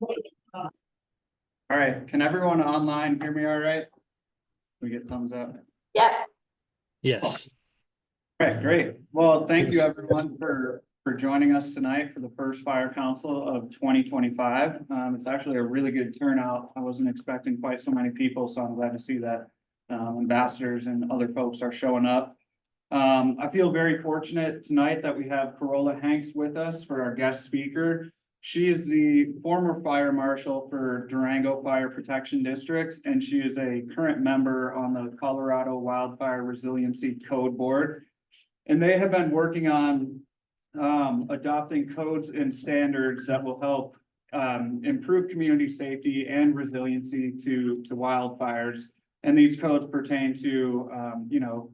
All right, can everyone online hear me all right? We get thumbs up. Yeah. Yes. All right, great. Well, thank you Yes. everyone for joining us tonight for the first Fire Council of 2025. It's actually a really good turnout. I wasn't expecting quite so many people, so I'm glad to see that ambassadors and other folks are showing up. I feel very fortunate tonight that we have Karola Hanks with us for our guest speaker. She is the former fire marshal for Durango Fire Protection District, and she is a current member on the Colorado Wildfire Resiliency Code Board. And they have been working on adopting codes and standards that will help improve community safety and resiliency to wildfires. And these codes pertain to,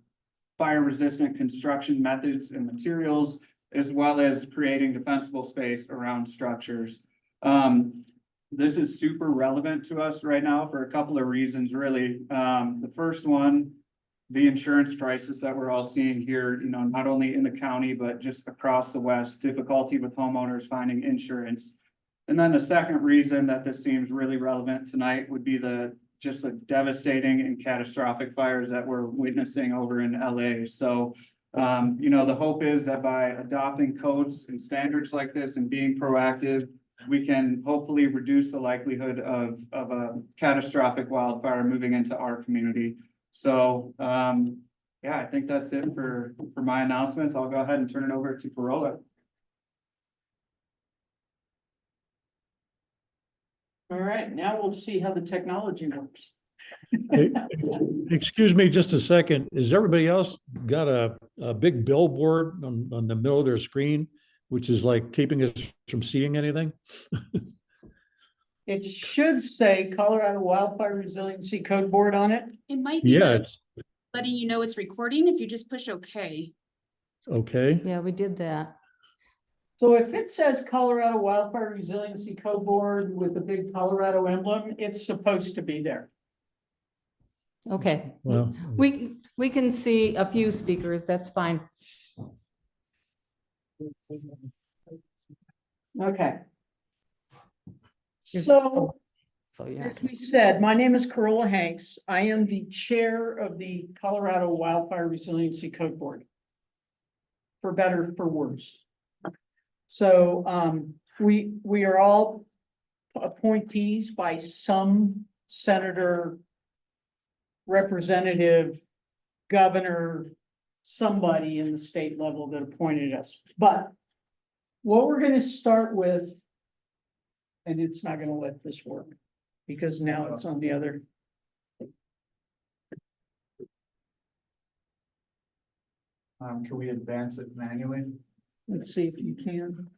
fire resistant construction methods and materials, as well as creating defensible space around structures. This is super relevant to us right now for a couple of reasons, really. The first one, the insurance crisis that we're all seeing here, not only in the county, but just across the West, difficulty with homeowners finding insurance. And then the second reason that this seems really relevant tonight would be the devastating and catastrophic fires that we're witnessing over in LA. So, the hope is that by adopting codes and standards like this and being proactive, we can hopefully reduce the likelihood of a catastrophic wildfire moving into our community. So, I think that's it for my announcements. I'll go ahead and turn it over to Karola. All right, now we'll see how the technology works. Hey, excuse me just a second. Is everybody else got a big billboard on the middle of their screen, which is like keeping us from seeing anything? It should say Colorado Wildfire Resiliency Code Board on it. It might be Yeah, like it's letting you know it's recording if you just push OK. okay. Yeah, we did that. So if it says Colorado Wildfire Resiliency Code Board with the big Colorado emblem, it's supposed to be there. Okay. Well, We can see a few speakers. That's fine. Okay. Here's- So, So, yeah. as we said, my name is Karola Hanks. I am the chair of the Colorado Wildfire Resiliency Code Board. For better, for worse. So, we are all appointees by some senator, representative, governor, somebody in the state level that appointed us. But what we're gonna start with, and it's not gonna let this work, because now it's on the other. Can we advance it manually? Let's see if you can.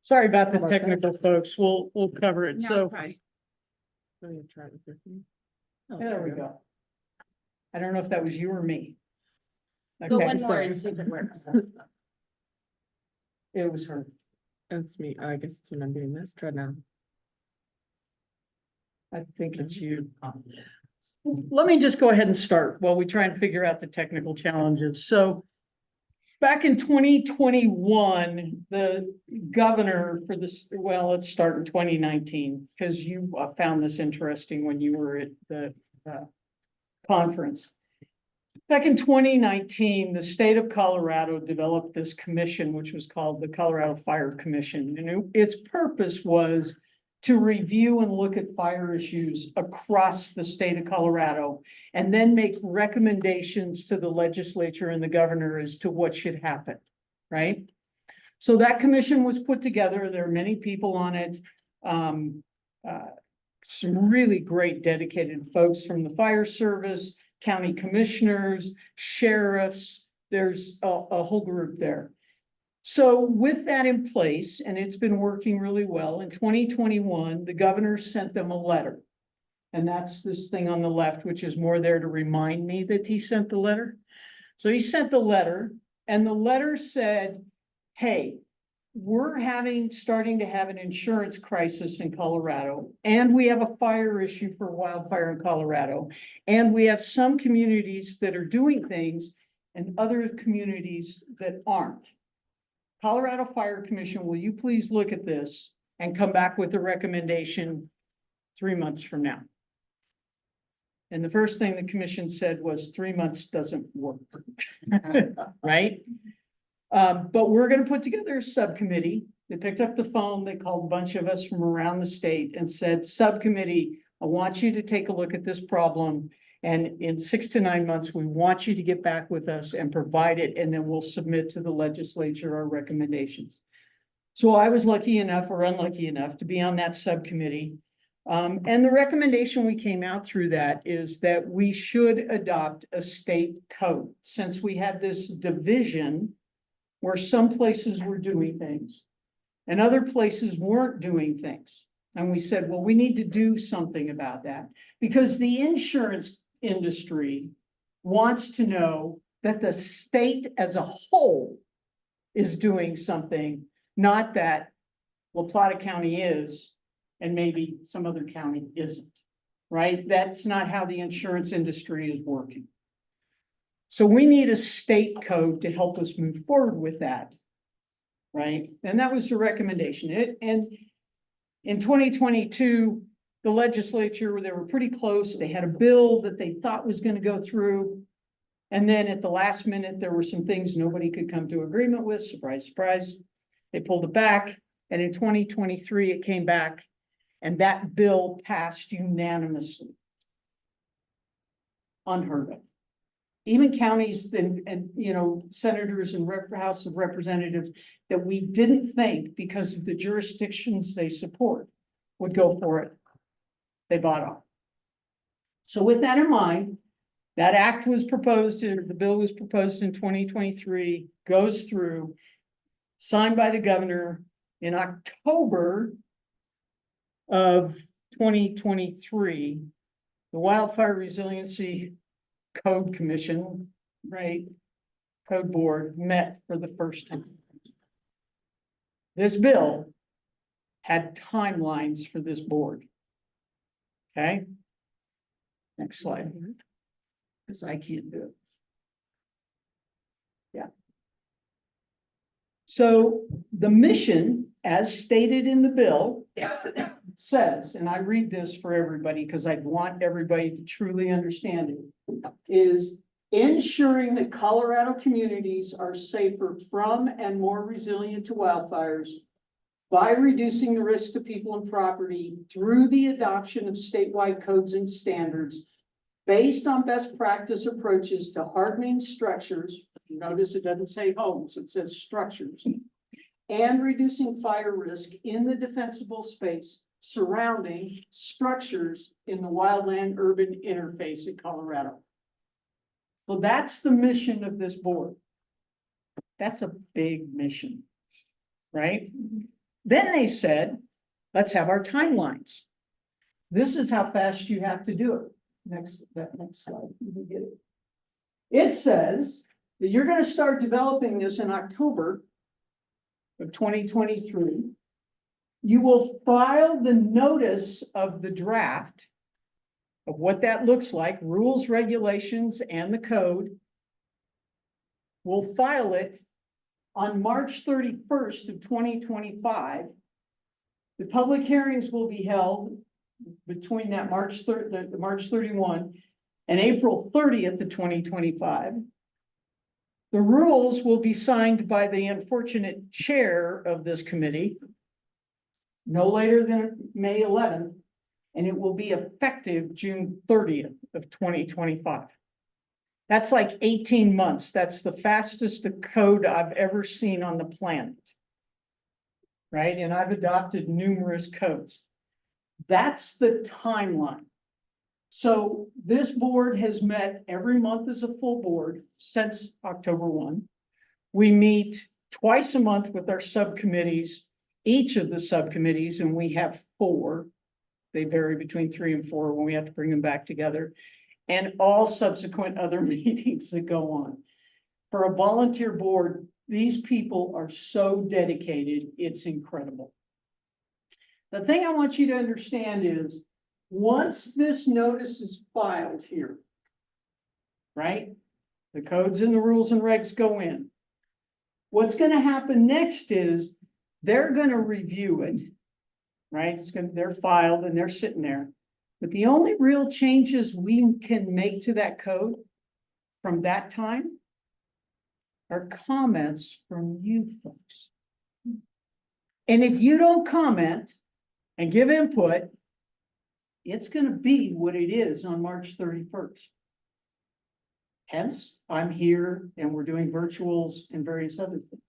Sorry about the technical folks. We'll cover it. So there we go. I don't know if that was you or me. Go Okay. one more and see if it works. It was her. That's me. I guess it's when I'm doing this. Try now. I think it's you. Let me just go ahead and start while we try and figure out the technical challenges. So back in 2021, the governor for this, well, let's start in 2019, because you found this interesting when you were at the conference. Back in 2019, the state of Colorado developed this commission, which was called the Colorado Fire Commission. And its purpose was to review and look at fire issues across the state of Colorado, and then make recommendations to the legislature and the governor as to what should happen, right? So that commission was put together. There are many people on it. Some really great dedicated folks from the fire service, county commissioners, sheriffs. There's a whole group there. So with that in place, and it's been working really well, in 2021, the governor sent them a letter. And that's this thing on the left, which is more there to remind me that he sent the letter. So he sent the letter, and the letter said, hey, we're starting to have an insurance crisis in Colorado, and we have a fire issue for wildfire in Colorado, and we have some communities that are doing things and other communities that aren't. Colorado Fire Commission, will you please look at this and come back with a recommendation 3 months from now? And the first thing the commission said was 3 months doesn't work. Right? But we're gonna put together a subcommittee. They picked up the phone, they called a bunch of us from around the state and said, subcommittee, I want you to take a look at this problem. And in 6 to 9 months, we want you to get back with us and provide it, and then we'll submit to the legislature our recommendations. So I was lucky enough or unlucky enough to be on that subcommittee. And the recommendation we came out through that is that we should adopt a state code, since we had this division where some places were doing things and other places weren't doing things. And we said, well, we need to do something about that, because the insurance industry wants to know that the state as a whole is doing something, not that La Plata County is and maybe some other county isn't, right? That's not how the insurance industry is working. So we need a state code to help us move forward with that, right? And that was the recommendation. And in 2022, the legislature, they were pretty close. They had a bill that they thought was going to go through. And then at the last minute, there were some things nobody could come to agreement with. Surprise, surprise. They pulled it back. And in 2023, it came back. And that bill passed unanimously. Unheard of. Even counties and senators and House of Representatives that we didn't think, because of the jurisdictions they support, would go for it. They bought off. So with that in mind, that act was proposed, or the bill was proposed in 2023, goes through, signed by the governor in October of 2023. The Wildfire Resiliency Code Commission, right? Code Board met for the first time. This bill had timelines for this board. Okay. Next slide. Because I can't do it. Yeah. So the mission, as stated in the bill, says, and I read this for everybody because I want everybody to truly understand it, is ensuring that Colorado communities are safer from and more resilient to wildfires by reducing the risk to people and property through the adoption of statewide codes and standards based on best practice approaches to hardening structures. Notice it doesn't say homes, it says structures, and reducing fire risk in the defensible space surrounding structures in the wildland urban interface in Colorado. Well, that's the mission of this board. That's a big mission, right? Then they said, let's have our timelines. This is how fast you have to do it. Next slide, you can get it. It says that you're going to start developing this in October of 2023. You will file the notice of the draft of what that looks like, rules, regulations, and the code. We'll file it on March 31st of 2025. The public hearings will be held between that March 31 and April 30th of 2025. The rules will be signed by the unfortunate chair of this committee no later than May 11th, and it will be effective June 30th of 2025. That's like 18 months. That's the fastest code I've ever seen on the planet. Right? And I've adopted numerous codes. That's the timeline. So this board has met every month as a full board since October 1. We meet twice a month with our subcommittees, each of the subcommittees, and we have 4. They vary between 3 and 4 when we have to bring them back together, and all subsequent other meetings that go on. For a volunteer board, these people are so dedicated, it's incredible. The thing I want you to understand is, once this notice is filed here, right? The codes and the rules and regs go in. What's gonna happen next is they're gonna review it. Right? They're filed and they're sitting there. But the only real changes we can make to that code from that time are comments from you folks. And if you don't comment and give input, it's gonna be what it is on March 31st. Hence, I'm here and we're doing virtuals and various other things.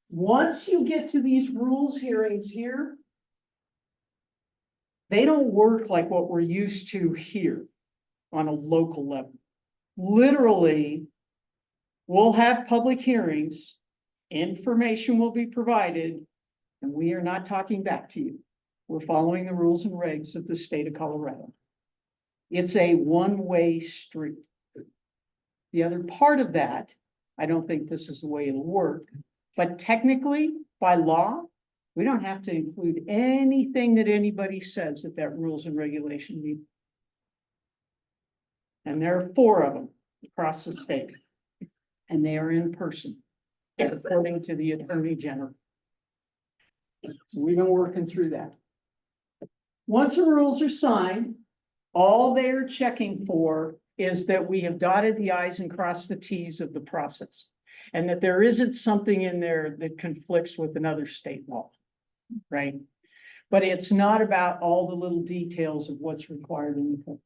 Once you get to these rules hearings here, they don't work like what we're used to here on a local level. Literally, we'll have public hearings, information will be provided, and we are not talking back to you. We're following the rules and regs of the state of Colorado. It's a one-way street. The other part of that, I don't think this is the way it'll work, but technically, by law, we don't have to include anything that anybody says that rules and regulation need. And there are 4 of them across the state. And they are in person, according to the Attorney General. So we've been working through that. Once the rules are signed, all they're checking for is that we have dotted the i's and crossed the t's of the process. And that there isn't something in there that conflicts with another state law. Right? But it's not about all the little details of what's required in the code.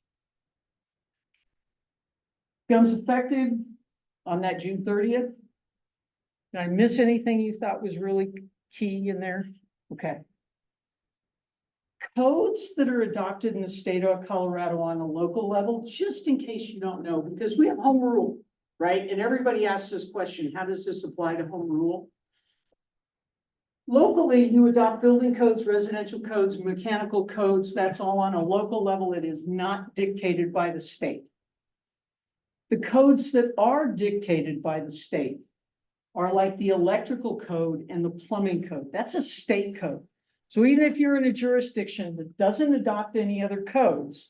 Becomes effective on that June 30th. Did I miss anything you thought was really key in there? Okay. Codes that are adopted in the state of Colorado on a local level, just in case you don't know, because we have home rule, right? And everybody asks this question, how does this apply to home rule? Locally, you adopt building codes, residential codes, mechanical codes. That's all on a local level. It is not dictated by the state. The codes that are dictated by the state are like the electrical code and the plumbing code. That's a state code. So even if you're in a jurisdiction that doesn't adopt any other codes,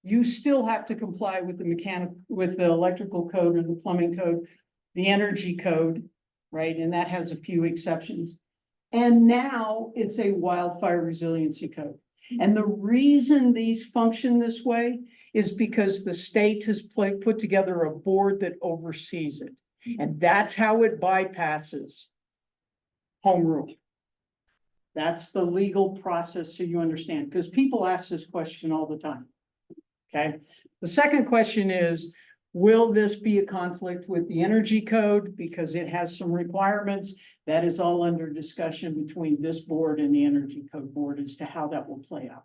you still have to comply with the electrical code or the plumbing code, the energy code, right? And that has a few exceptions. And now it's a wildfire resiliency code. And the reason these function this way is because the state has put together a board that oversees it. And that's how it bypasses home rule. That's the legal process, so you understand, because people ask this question all the time. Okay. The second question is, will this be a conflict with the energy code? Because it has some requirements. That is all under discussion between this board and the energy code board as to how that will play out.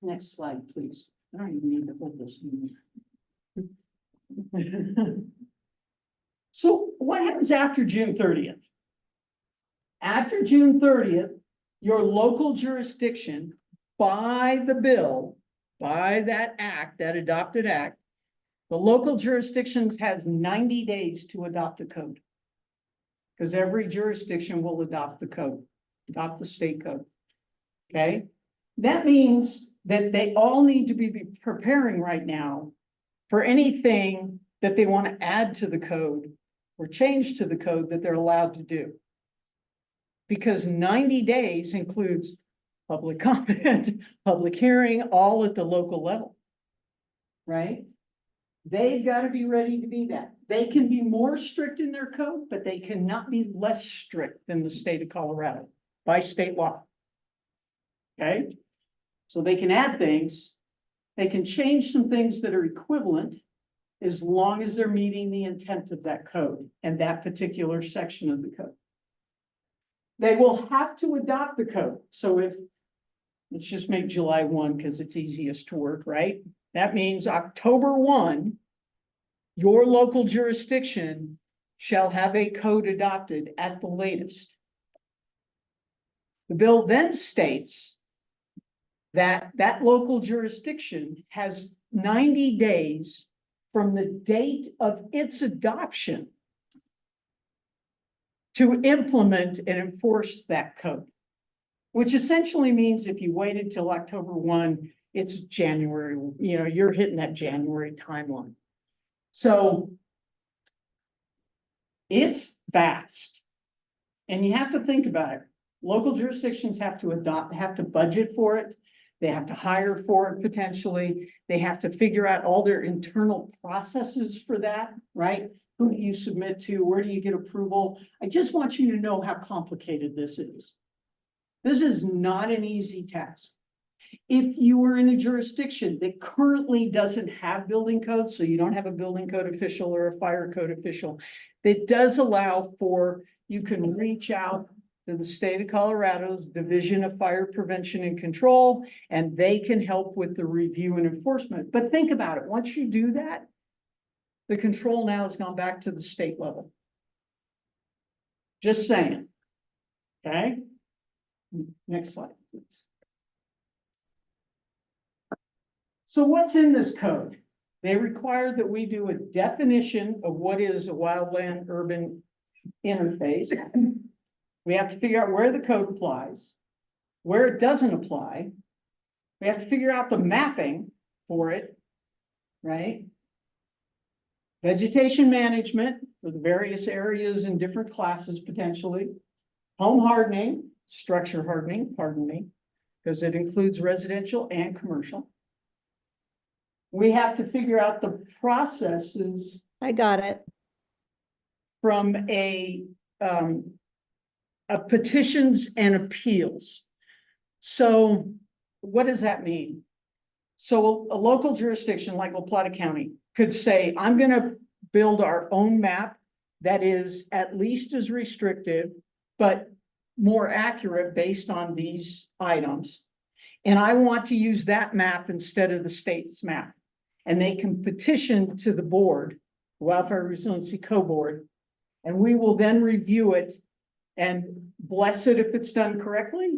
Next slide, please. I don't even need to hold this. So what happens after June 30th? After June 30th, your local jurisdiction, by the bill, by that act, that adopted act, the local jurisdictions has 90 days to adopt a code. Because every jurisdiction will adopt the code, adopt the state code. Okay? That means that they all need to be preparing right now for anything that they want to add to the code or change to the code that they're allowed to do. Because 90 days includes public comment, public hearing, all at the local level. Right? They've got to be ready to be that. They can be more strict in their code, but they cannot be less strict than the state of Colorado by state law. Okay? So they can add things. They can change some things that are equivalent as long as they're meeting the intent of that code and that particular section of the code. They will have to adopt the code. So if, let's just make July 1 because it's easiest to work, right? That means October 1, your local jurisdiction shall have a code adopted at the latest. The bill then states that that local jurisdiction has 90 days from the date of its adoption to implement and enforce that code, which essentially means if you waited till October 1, it's January, you're hitting that January timeline. So It's fast. And you have to think about it. Local jurisdictions have to budget for it. They have to hire for it potentially. They have to figure out all their internal processes for that, right? Who do you submit to? Where do you get approval? I just want you to know how complicated this is. This is not an easy task. If you were in a jurisdiction that currently doesn't have building codes, so you don't have a building code official or a fire code official, that does allow for, you can reach out to the state of Colorado's Division of Fire Prevention and Control, and they can help with the review and enforcement. But think about it, once you do that, the control now has gone back to the state level. Just saying. Okay? Next slide, please. So what's in this code? They require that we do a definition of what is a wildland urban interface. We have to figure out where the code applies, where it doesn't apply. We have to figure out the mapping for it, right? Vegetation management for the various areas in different classes potentially. Home hardening, structure hardening, pardon me, because it includes residential and commercial. We have to figure out the processes. I got it. From a petitions and appeals. So what does that mean? So a local jurisdiction like La Plata County could say, I'm going to build our own map that is at least as restrictive, but more accurate based on these items. And I want to use that map instead of the state's map. And they can petition to the board, Wildfire Resiliency Code Board, and we will then review it and bless it if it's done correctly,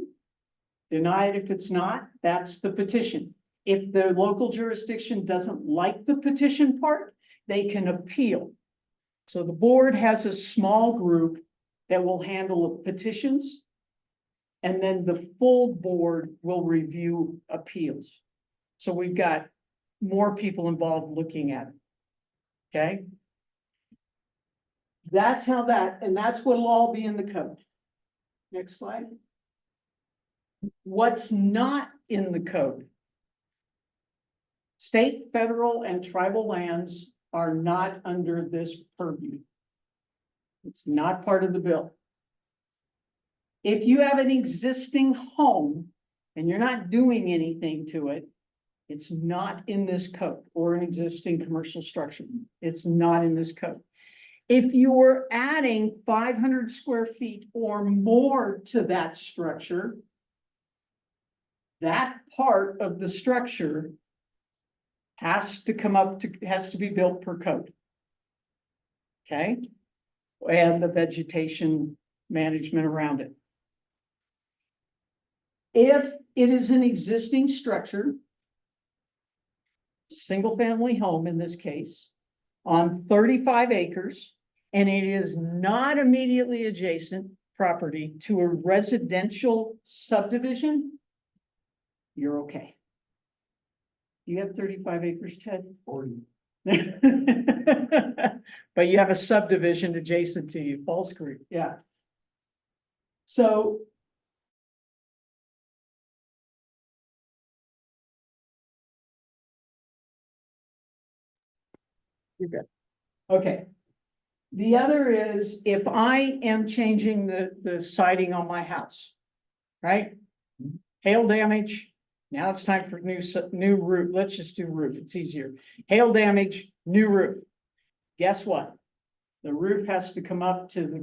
deny it if it's not. That's the petition. If the local jurisdiction doesn't like the petition part, they can appeal. So the board has a small group that will handle petitions, and then the full board will review appeals. So we've got more people involved looking at it. Okay? That's how that, and that's what'll all be in the code. Next slide. What's not in the code? State, federal, and tribal lands are not under this purview. It's not part of the bill. If you have an existing home and you're not doing anything to it, it's not in this code, or an existing commercial structure. It's not in this code. If you were adding 500 square feet or more to that structure, that part of the structure has to be built per code. Okay? And the vegetation management around it. If it is an existing structure, single family home in this case, on 35 acres, and it is not immediately adjacent property to a residential subdivision, you're okay. You have 35 acres, Ted? 40. But you have a subdivision adjacent to you, Falls Creek, yeah. So you're good. Okay. The other is if I am changing the siding on my house, right? Hail damage. Now it's time for new roof. Let's just do roof. It's easier. Hail damage, new roof. Guess what? The roof has to come up to the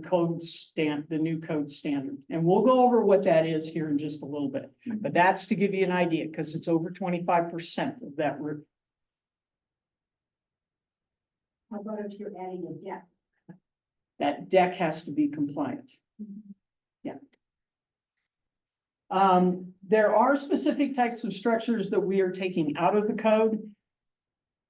new code standard. And we'll go over what that is here in just a little bit. But that's to give you an idea because it's over 25% of that roof. How about if you're adding a deck? That deck has to be compliant. Yeah. There are specific types of structures that we are taking out of the code.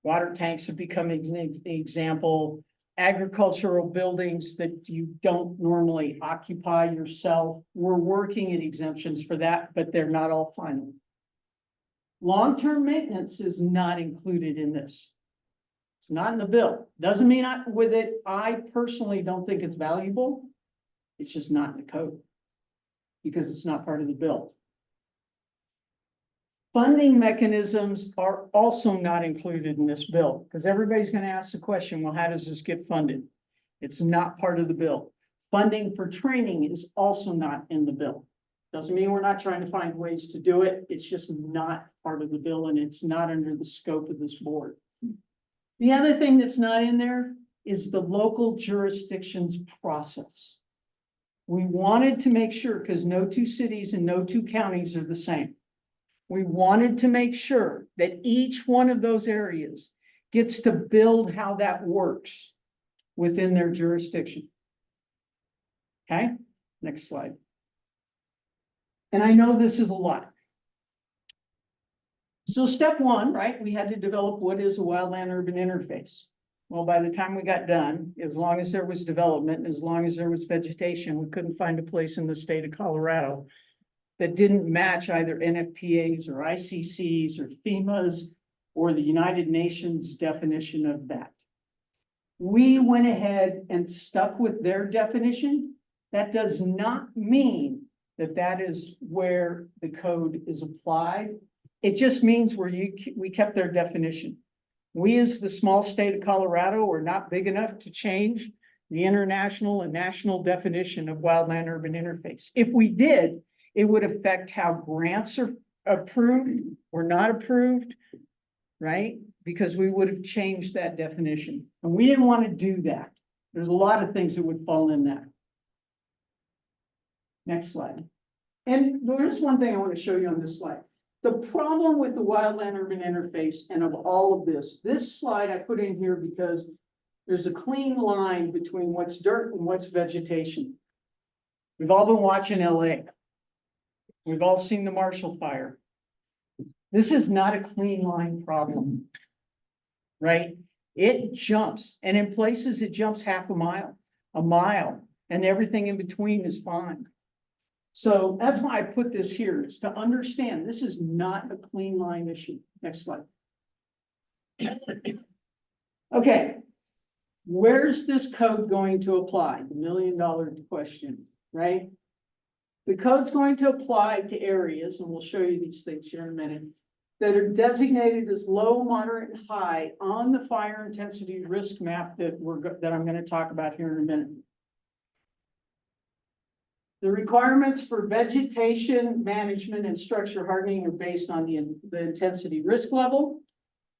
Water tanks have become an example. Agricultural buildings that you don't normally occupy yourself. We're working at exemptions for that, but they're not all final. Long-term maintenance is not included in this. It's not in the bill. Doesn't mean I personally don't think it's valuable. It's just not in the code. Because it's not part of the bill. Funding mechanisms are also not included in this bill, because everybody's gonna ask the question, well, how does this get funded? It's not part of the bill. Funding for training is also not in the bill. Doesn't mean we're not trying to find ways to do it. It's just not part of the bill and it's not under the scope of this board. The other thing that's not in there is the local jurisdictions process. We wanted to make sure, because no two cities and no two counties are the same. We wanted to make sure that each one of those areas gets to build how that works within their jurisdiction. Okay, next slide. And I know this is a lot. So step one, right, we had to develop what is a wildland urban interface. Well, by the time we got done, as long as there was development, as long as there was vegetation, we couldn't find a place in the state of Colorado that didn't match either NFPA's or ICC's or FEMA's or the United Nations definition of that. We went ahead and stuck with their definition. That does not mean that that is where the code is applied. It just means we kept their definition. We, as the small state of Colorado, are not big enough to change the international and national definition of wildland urban interface. If we did, it would affect how grants are approved or not approved, right? Because we would have changed that definition. And we didn't want to do that. There's a lot of things that would fall in that. Next slide. And there's one thing I want to show you on this slide. The problem with the wildland urban interface and of all of this slide I put in here because there's a clean line between what's dirt and what's vegetation. We've all been watching LA. We've all seen the Marshall Fire. This is not a clean line problem, right? It jumps, and in places it jumps half a mile, and everything in between is fine. So that's why I put this here, is to understand this is not a clean line issue. Next slide. Okay, where's this code going to apply? The $1 million question, right? The code's going to apply to areas, and we'll show you these things here in a minute, that are designated as low, moderate, and high on the fire intensity risk map that I'm going to talk about here in a minute. The requirements for vegetation management and structure hardening are based on the intensity risk level.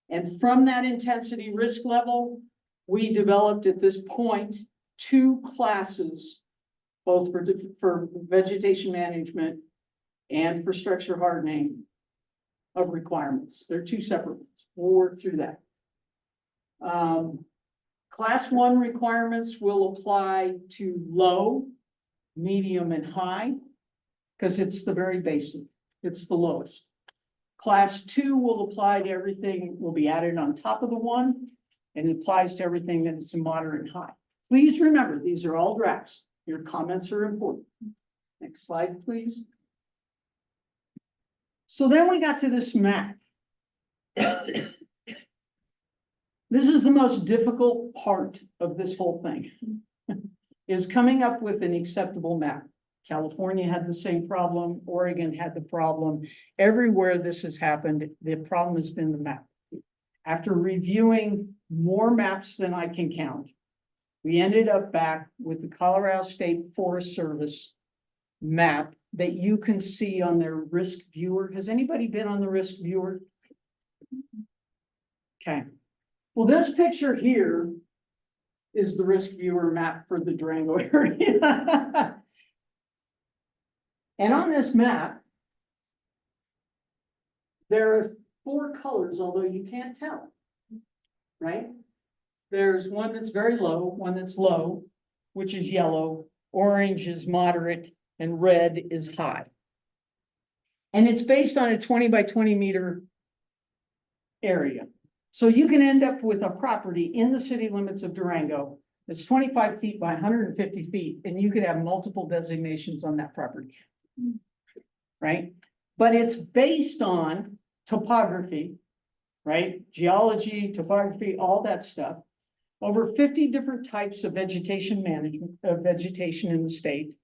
And from that intensity risk level, we developed at this point 2 classes, both for vegetation management and for structure hardening of requirements. They're 2 separate ones. We'll work through that. Class 1 requirements will apply to low, medium, and high, because it's the very basic. It's the lowest. Class 2 will apply to everything, will be added on top of the 1, and it applies to everything that is a moderate and high. Please remember, these are all drafts. Your comments are important. Next slide, please. So then we got to this map. This is the most difficult part of this whole thing, is coming up with an acceptable map. California had the same problem. Oregon had the problem. Everywhere this has happened, the problem has been the map. After reviewing more maps than I can count, we ended up back with the Colorado State Forest Service map that you can see on their risk viewer. Has anybody been on the risk viewer? Okay. Well, this picture here is the risk viewer map for the Durango area. And on this map, there are 4 colors, although you can't tell, right? There's one that's very low, one that's low, which is yellow, orange is moderate, and red is high. And it's based on a 20 by 20 meter area. So you can end up with a property in the city limits of Durango that's 25 feet by 150 feet, and you could have multiple designations on that property, right? But it's based on topography right? Geology, topography, all that stuff. Over 50 different types of vegetation management, of vegetation in the state.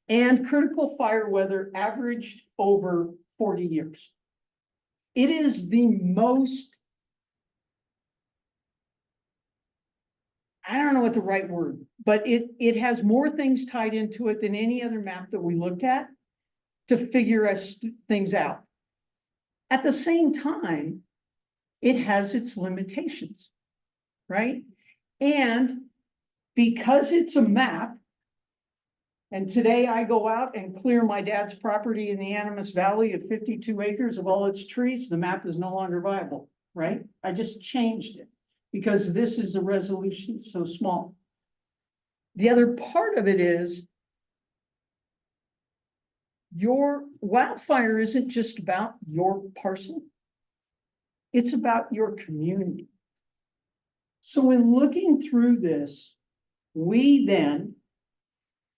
And critical fire weather averaged over 40 years. It is the most, I don't know what the right word, but it has more things tied into it than any other map that we looked at to figure things out. At the same time, it has its limitations, right? And because it's a map, and today I go out and clear my dad's property in the Animas Valley of 52 acres of all its trees, the map is no longer viable, right? I just changed it because this is a resolution so small. The other part of it is your wildfire isn't just about your parcel. It's about your community. So in looking through this, we then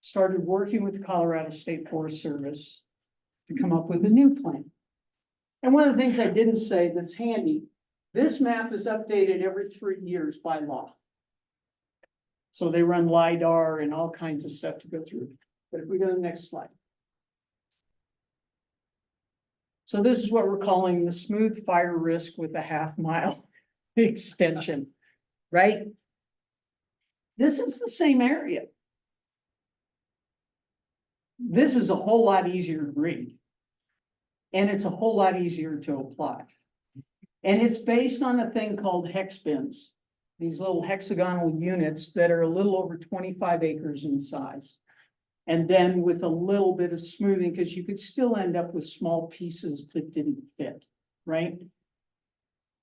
started working with the Colorado State Forest Service to come up with a new plan. And one of the things I didn't say that's handy, this map is updated every 3 years by law. So they run LiDAR and all kinds of stuff to go through. But if we go to the next slide. So this is what we're calling the smooth fire risk with a half-mile extension, right? This is the same area. This is a whole lot easier to read. And it's a whole lot easier to apply. And it's based on a thing called hex bins, these little hexagonal units that are a little over 25 acres in size. And then with a little bit of smoothing, because you could still end up with small pieces that didn't fit, right?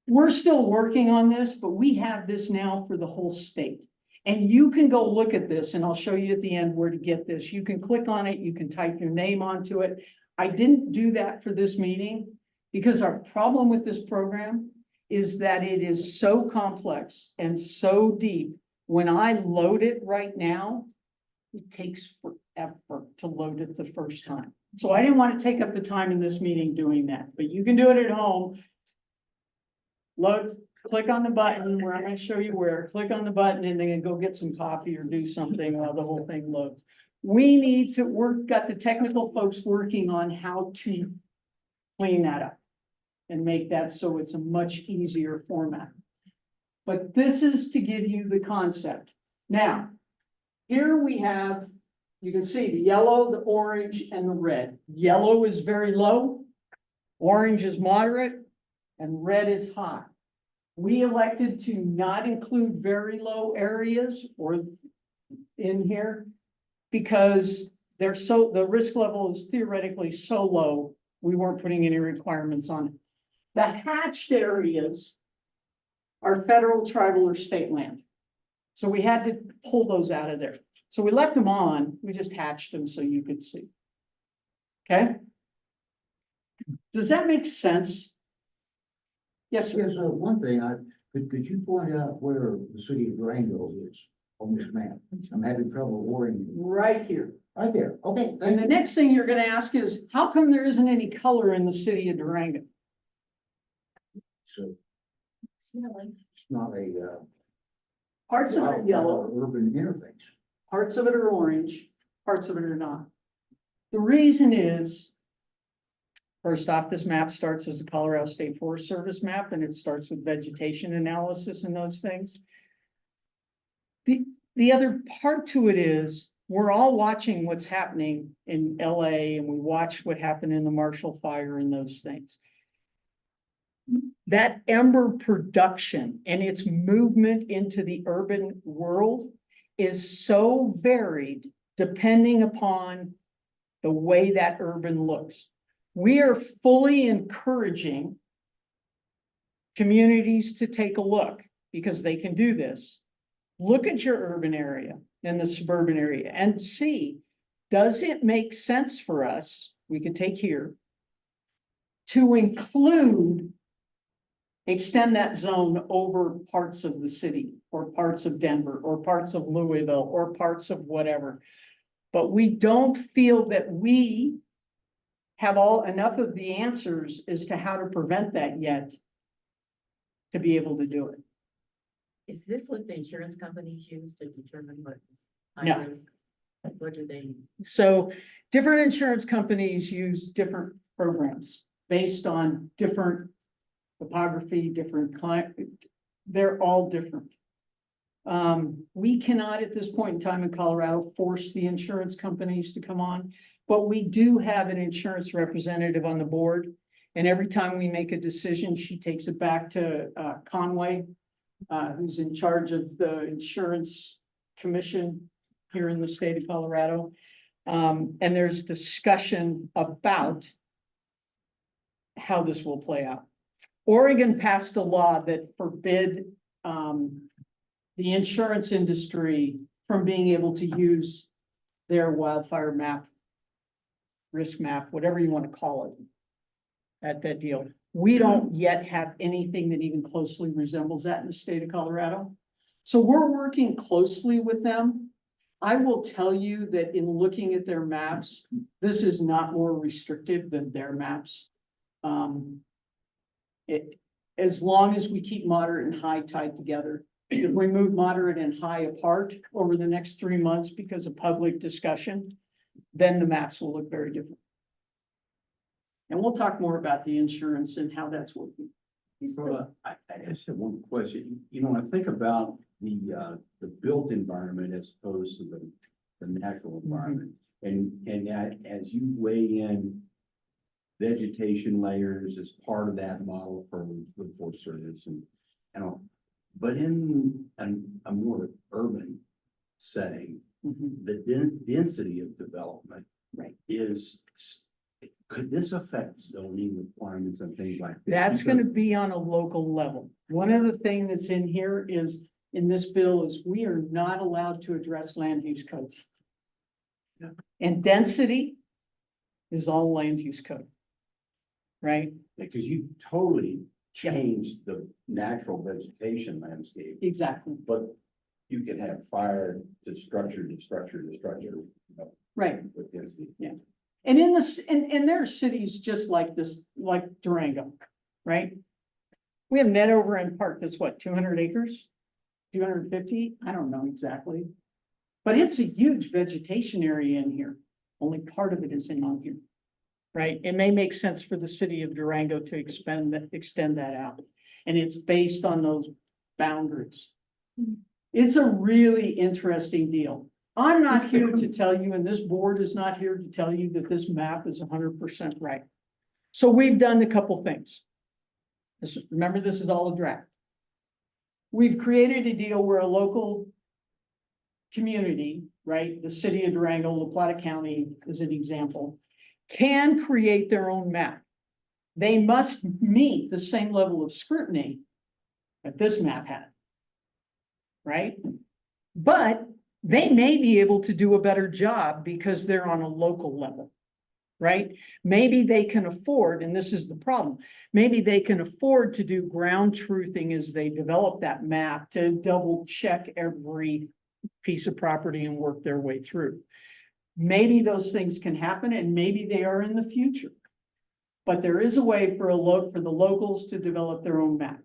We're still working on this, but we have this now for the whole state. And you can go look at this, and I'll show you at the end where to get this. You can click on it, you can type your name onto it. I didn't do that for this meeting because our problem with this program is that it is so complex and so deep. When I load it right now, it takes forever to load it the first time. So I didn't want to take up the time in this meeting doing that, but you can do it at home. Load, click on the button where I'm going to show you where, click on the button and then go get some coffee or do something while the whole thing loads. We need to work, got the technical folks working on how to clean that up and make that so it's a much easier format. But this is to give you the concept. Now, here we have, you can see the yellow, the orange, and the red. Yellow is very low, orange is moderate, and red is high. We elected to not include very low areas or in here because they're so, the risk level is theoretically so low, we weren't putting any requirements on it. The hatched areas are federal, tribal, or state land. So we had to pull those out of there. So we left them on, we just hatched them so you could see. Okay? Does that make sense? Yes, sir. Yes, one thing, could you point out where the city of Durango is on this map? I'm having trouble worrying. Right here. Right there, okay, And thank the you. next thing you're gonna ask is, how come there isn't any color in the city of Durango? So it's not a, Parts of it are yellow, urban interface. parts of it are orange, parts of it are not. The reason is, first off, this map starts as a Colorado State Forest Service map, and it starts with vegetation analysis and those things. The other part to it is, we're all watching what's happening in LA, and we watch what happened in the Marshall Fire and those things. That ember production and its movement into the urban world is so varied depending upon the way that urban looks. We are fully encouraging communities to take a look because they can do this. Look at your urban area and the suburban area and see, does it make sense for us? We could take here to include, extend that zone over parts of the city or parts of Denver or parts of Louisville or parts of whatever. But we don't feel that we have enough of the answers as to how to prevent that yet. to be able to do it. Is this what the insurance companies use to determine what is No. high risk? What do they? So different insurance companies use different programs based on different topography, different climate. They're all different. We cannot at this point in time in Colorado force the insurance companies to come on, but we do have an insurance representative on the board. And every time we make a decision, she takes it back to Conway, who's in charge of the insurance commission here in the state of Colorado. And there's discussion about how this will play out. Oregon passed a law that forbid the insurance industry from being able to use their wildfire map, risk map, whatever you want to call it, at that deal. We don't yet have anything that even closely resembles that in the state of Colorado. So we're working closely with them. I will tell you that in looking at their maps, this is not more restrictive than their maps. As long as we keep moderate and high tied together, if we move moderate and high apart over the next 3 months because of public discussion, then the maps will look very different. And we'll talk more about the insurance and how that's working. Karola, I just have one question. You know, when I think about the built environment as opposed to the natural environment. And as you weigh in vegetation layers as part of that model for the Forest Service and, but in a more urban setting, the density of development is, could this affect zoning requirements and things like that? That's going to be on a local level. One of the things that's in here is, in this bill, is we are not allowed to address land use codes. And density is all land use code. Right? Because you totally changed the natural vegetation landscape, Exactly. but you can have fire to structure to structure to structure. You know, Right. with density. Yeah. And in this, and there are cities just like this, like Durango, right? We have Net Overend Park that's what, 200 acres? 250? I don't know exactly. But it's a huge vegetation area in here. Only part of it is in on here. Right? It may make sense for the city of Durango to extend that out. And it's based on those boundaries. It's a really interesting deal. I'm not here to tell you, and this board is not here to tell you that this map is 100% right. So we've done a couple things. Remember, this is all a draft. We've created a deal where a local community, right, the city of Durango, La Plata County is an example, can create their own map. They must meet the same level of scrutiny that this map had. Right? But they may be able to do a better job because they're on a local level. Right? Maybe they can afford, and this is the problem, maybe they can afford to do ground truthing as they develop that map to double check every piece of property and work their way through. Maybe those things can happen and maybe they are in the future. But there is a way for the locals to develop their own map.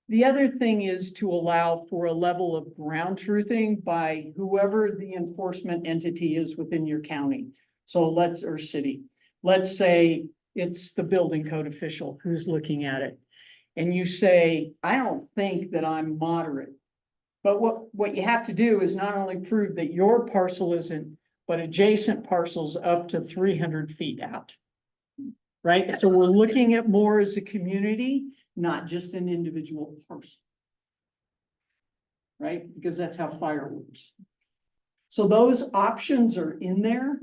The other thing is to allow for a level of ground truthing by whoever the enforcement entity is within your county. So or city. Let's say it's the building code official who's looking at it. And you say, I don't think that I'm moderate. But what you have to do is not only prove that your parcel isn't, but adjacent parcels up to 300 feet out. Right? So we're looking at more as a community, not just an individual parcel. Right? Because that's how fire works. So those options are in there.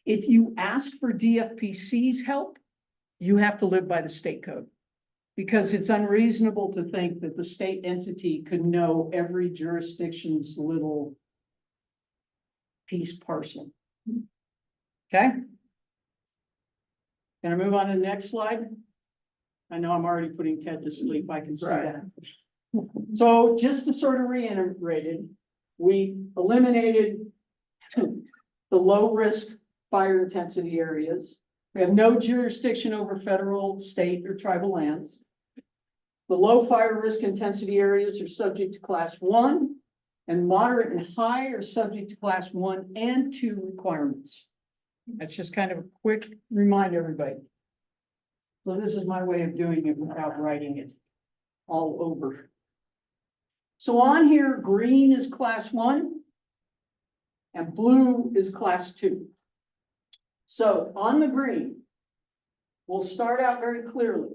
If you ask for DFPC's help, you have to live by the state code. Because it's unreasonable to think that the state entity could know every jurisdiction's little piece parcel. Okay? Can I move on to the next slide? I know I'm already putting Ted to sleep. I can see that. So just to sort of reiterate it, we eliminated the low risk fire intensity areas. We have no jurisdiction over federal, state, or tribal lands. The low fire risk intensity areas are subject to class 1, and moderate and high are subject to class 1 and 2 requirements. That's just kind of a quick reminder, everybody. So this is my way of doing it without writing it all over. So on here, green is class 1 and blue is class 2. So on the green, we'll start out very clearly.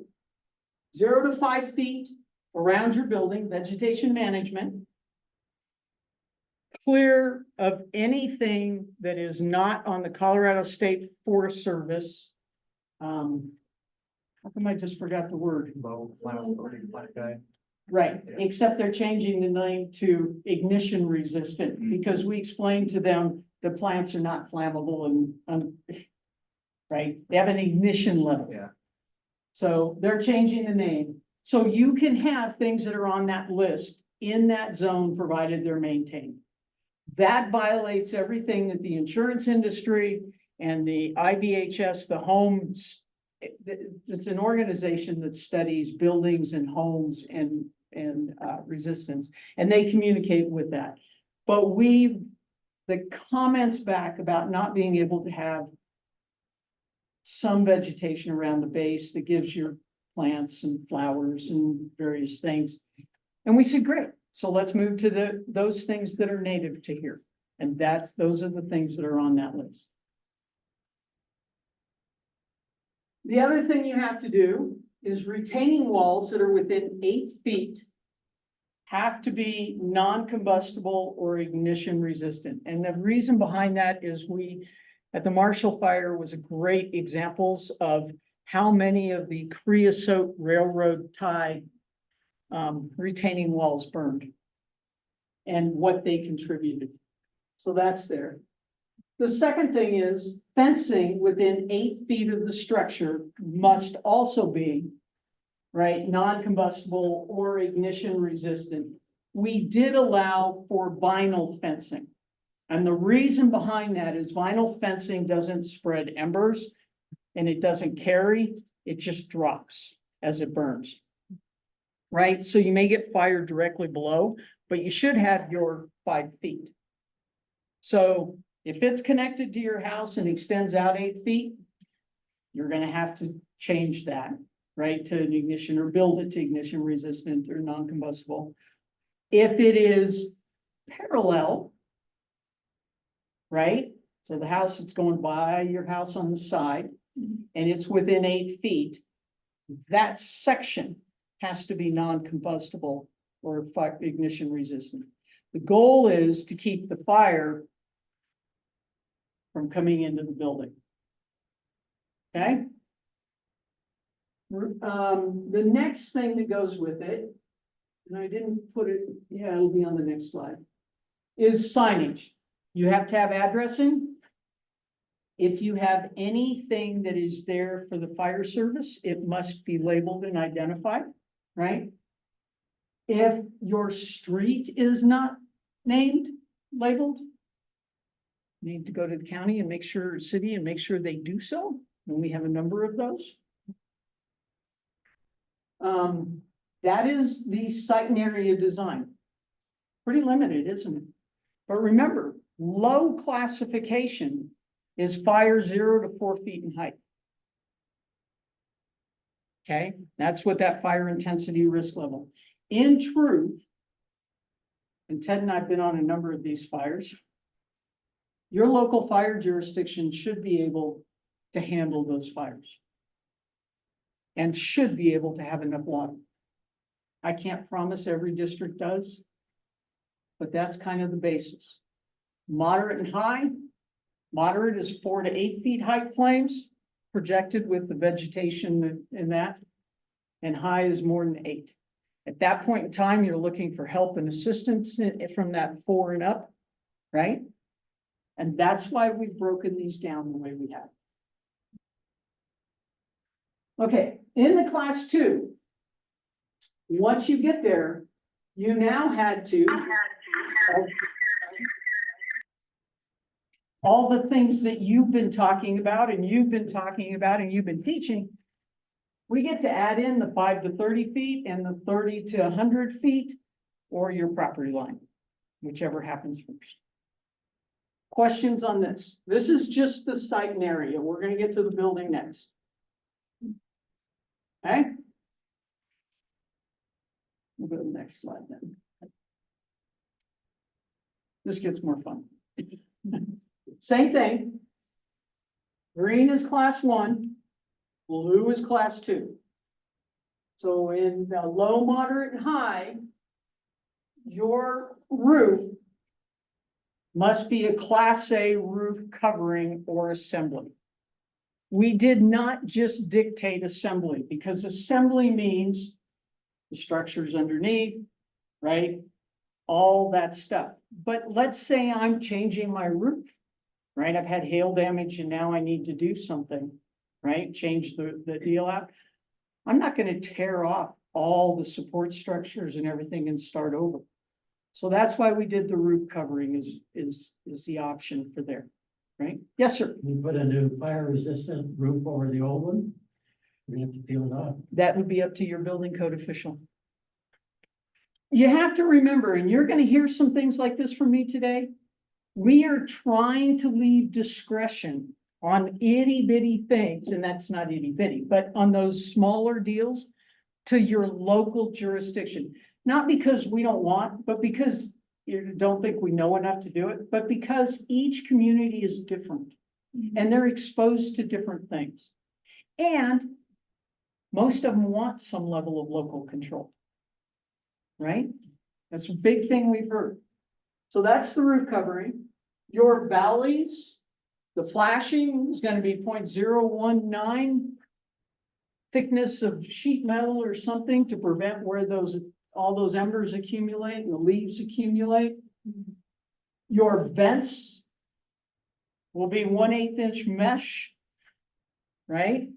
0 to 5 feet around your building, vegetation management. Clear of anything that is not on the Colorado State Forest Service. How come I just forgot the word? Right, except they're changing the name to ignition resistant, because we explained to them the plants are not flammable and, right, they have an ignition level. Yeah. So they're changing the name. So you can have things that are on that list in that zone, provided they're maintained. That violates everything that the insurance industry and the IBHS, the homes, it's an organization that studies buildings and homes and resistance, and they communicate with that. But the comments back about not being able to have some vegetation around the base that gives your plants and flowers and various things. And we said, great, so let's move to those things that are native to here. And those are the things that are on that list. The other thing you have to do is retaining walls that are within 8 feet have to be non-combustible or ignition resistant. And the reason behind that is at the Marshall Fire was a great examples of how many of the creosote railroad tie retaining walls burned and what they contributed. So that's there. The second thing is fencing within 8 feet of the structure must also be, right, non-combustible or ignition resistant. We did allow for vinyl fencing. And the reason behind that is vinyl fencing doesn't spread embers and it doesn't carry, it just drops as it burns. Right? So you may get fire directly below, but you should have your 5 feet. So if it's connected to your house and extends out 8 feet, you're going to have to change that, right, to an ignition or build it to ignition resistant or non-combustible. If it is parallel, right, so the house that's going by your house on the side and it's within 8 feet, that section has to be non-combustible or ignition resistant. The goal is to keep the fire from coming into the building. Okay? The next thing that goes with it, and I didn't put it, yeah, it'll be on the next slide, is signage. You have to have addressing. If you have anything that is there for the fire service, it must be labeled and identified, right? If your street is not named, labeled, you need to go to the county and make sure, city, and make sure they do so. And we have a number of those. That is the site and area design. Pretty limited, isn't it? But remember, low classification is fire 0 to 4 feet in height. Okay, that's what that fire intensity risk level. In truth, and Ted and I have been on a number of these fires, your local fire jurisdiction should be able to handle those fires and should be able to have enough water. I can't promise every district does, but that's kind of the basis. Moderate and high. Moderate is 4 to 8 feet height flames projected with the vegetation in that, and high is more than 8. At that point in time, you're looking for help and assistance from that 4 and up, right? And that's why we've broken these down the way we have. Okay, in the class 2, once you get there, you now had to all the things that you've been talking about and you've been talking about and you've been teaching, We get to add in the 5 to 30 feet and the 30 to 100 feet or your property line, whichever happens first. Questions on this? This is just the site and area. We're gonna get to the building next. Okay? We'll go to the next slide then. This gets more fun. Same thing. Green is class 1, blue is class 2. So in the low, moderate, and high, your roof must be a class A roof covering or assembly. We did not just dictate assembly, because assembly means the structures underneath, right? All that stuff. But let's say I'm changing my roof, right? I've had hail damage and now I need to do something, right? Change the deal out. I'm not going to tear off all the support structures and everything and start over. So that's why we did the roof covering is the option for there, right? Yes, sir. You put a new fire resistant roof over the old one? We have to peel it off. That would be up to your building code official. You have to remember, and you're going to hear some things like this from me today. We are trying to leave discretion on itty bitty things, and that's not itty bitty, but on those smaller deals to your local jurisdiction. Not because we don't want, but because you don't think we know enough to do it, but because each community is different and they're exposed to different things. And most of them want some level of local control. Right? That's a big thing we've heard. So that's the roof covering. Your valleys, the flashing is going to be 0.019 thickness of sheet metal or something to prevent where all those embers accumulate and the leaves accumulate. Your vents will be 1/8 inch mesh, right?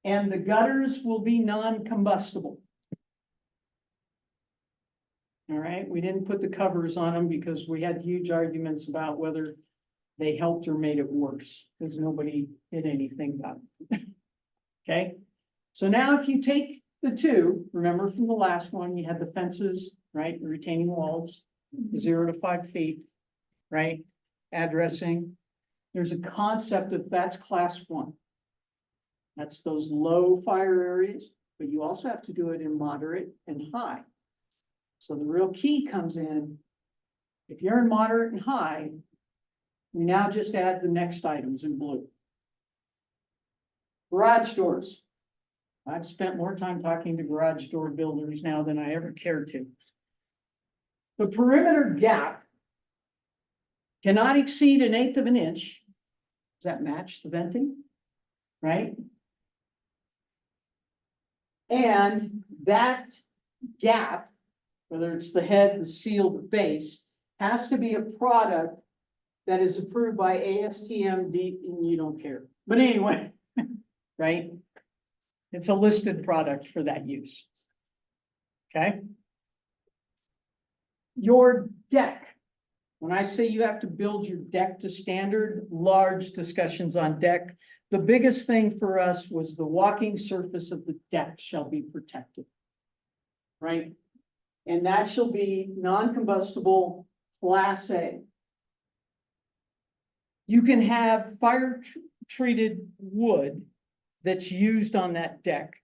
And the gutters will be non-combustible. All right, we didn't put the covers on them because we had huge arguments about whether they helped or made it worse, because nobody did anything about it. Okay, so now if you take the two, remember from the last one, you had the fences, right, the retaining walls, 0 to 5 feet, right, addressing. There's a concept of that's class 1. That's those low fire areas, but you also have to do it in moderate and high. So the real key comes in, if you're in moderate and high, we now just add the next items in blue. Garage doors. I've spent more time talking to garage door builders now than I ever cared to. The perimeter gap cannot exceed 1/8 of an inch. Does that match the venting? Right? And that gap, whether it's the head, the seal, the base, has to be a product that is approved by ASTM, and you don't care. But anyway, right? It's a listed product for that use. Okay? Your deck. When I say you have to build your deck to standard, large discussions on deck. The biggest thing for us was the walking surface of the deck shall be protected. Right? And that shall be non-combustible class A. You can have fire-treated wood that's used on that deck.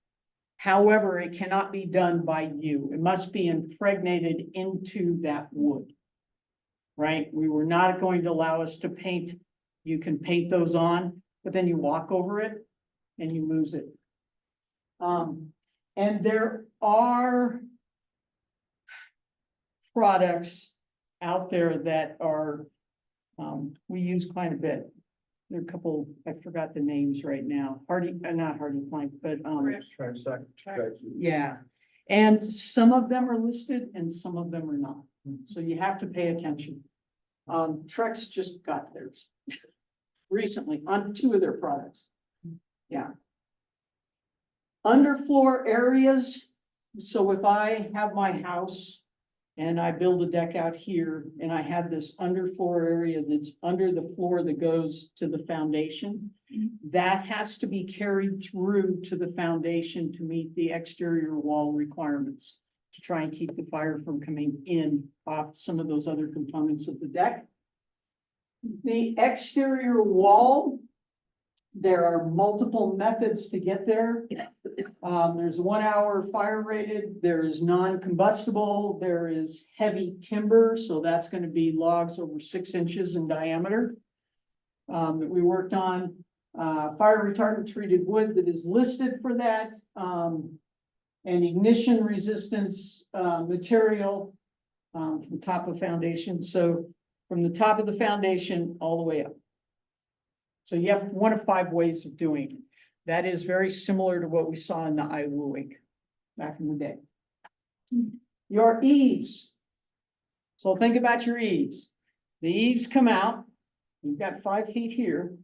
However, it cannot be done by you. It must be impregnated into that wood. Right? We were not going to allow us to paint. You can paint those on, but then you walk over it and you lose it. And there are products out there that are, we use quite a bit. There are a couple, I forgot the names right now. Not Hardy Plank, but, yeah. And some of them are listed and some of them are not. So you have to pay attention. Trex just got theirs recently on 2 of their products. Yeah. Underfloor areas. So if I have my house and I build a deck out here and I have this underfloor area that's under the floor that goes to the foundation, That has to be carried through to the foundation to meet the exterior wall requirements, to try and keep the fire from coming in off some of those other components of the deck. The exterior wall, there are multiple methods to get there. There's 1 hour fire rated, there is non-combustible, there is heavy timber, so that's gonna be logs over 6 inches in diameter. That we worked on, fire retardant treated wood that is listed for that, and ignition resistance, material, from the top of foundation, so from the top of the foundation all the way up. So you have one of 5 ways of doing it. That is very similar to what we saw in the IWUIC back in the day. Your eaves. So think about your eaves. The eaves come out, you've got 5 feet here,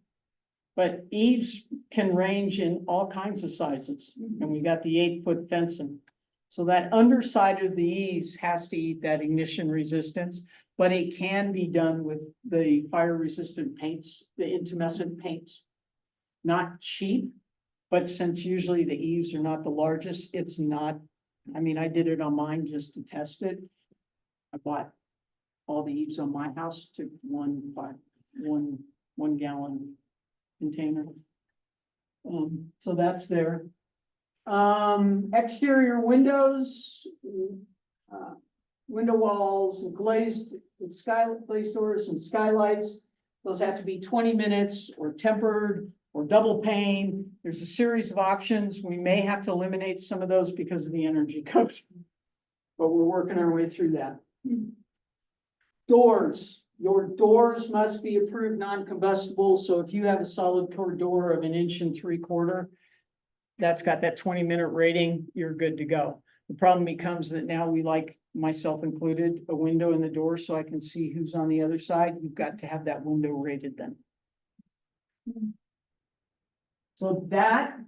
but eaves can range in all kinds of sizes. And we got the 8-foot fencing. So that underside of the eaves has to eat that ignition resistance, but it can be done with the fire resistant paints, the intumescent paints. Not cheap, but since usually the eaves are not the largest, it's not, I mean, I did it on mine just to test it. I bought all the eaves on my house, took one gallon container. So that's there. Exterior windows, window walls and glazed doors and skylights. Those have to be 20 minutes or tempered or double pane. There's a series of options. We may have to eliminate some of those because of the energy code, but we're working our way through that. Doors. Your doors must be approved non-combustible. So if you have a solid core door of 1 3/4 inches, that's got that 20-minute rating, you're good to go. The problem becomes that now we, like myself included, a window in the door so I can see who's on the other side. You've got to have that window rated then. So that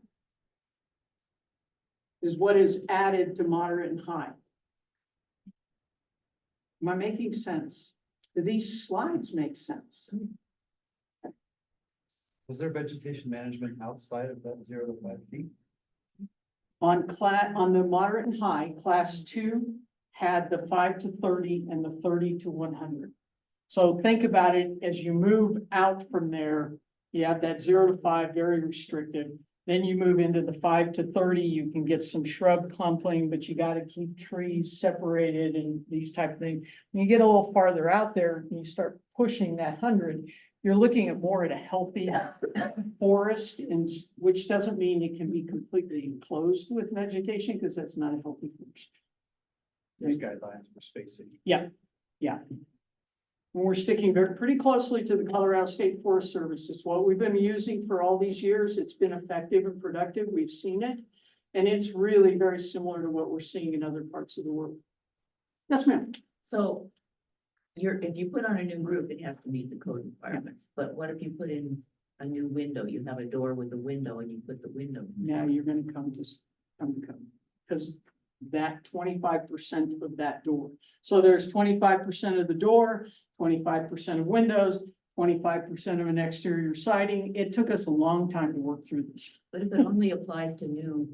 is what is added to moderate and high. Am I making sense? Do these slides make sense? Was there vegetation management outside of that 0 to 5 feet? On the moderate and high, class 2 had the 5 to 30 and the 30 to 100. So think about it, as you move out from there, you have that 0 to 5, very restrictive. Then you move into the 5 to 30, you can get some shrub clumping, but you got to keep trees separated and these type of things. When you get a little farther out there and you start pushing that 100, you're looking at more at a healthy forest, and which doesn't mean it can be completely enclosed with vegetation, because that's not a healthy forest. There's guidelines for spacing. Yeah. And we're sticking pretty closely to the Colorado State Forest Service. It's what we've been using for all these years. It's been effective and productive. We've seen it. And it's really very similar to what we're seeing in other parts of the world. Yes, ma'am. So if you put on a new roof, it has to meet the code requirements. But what if you put in a new window? You have a door with a window and you put the window. Now you're going to come because that 25% of that door. So there's 25% of the door, 25% of windows, 25% of an exterior siding. It took us a long time to work through this. But if it only applies to new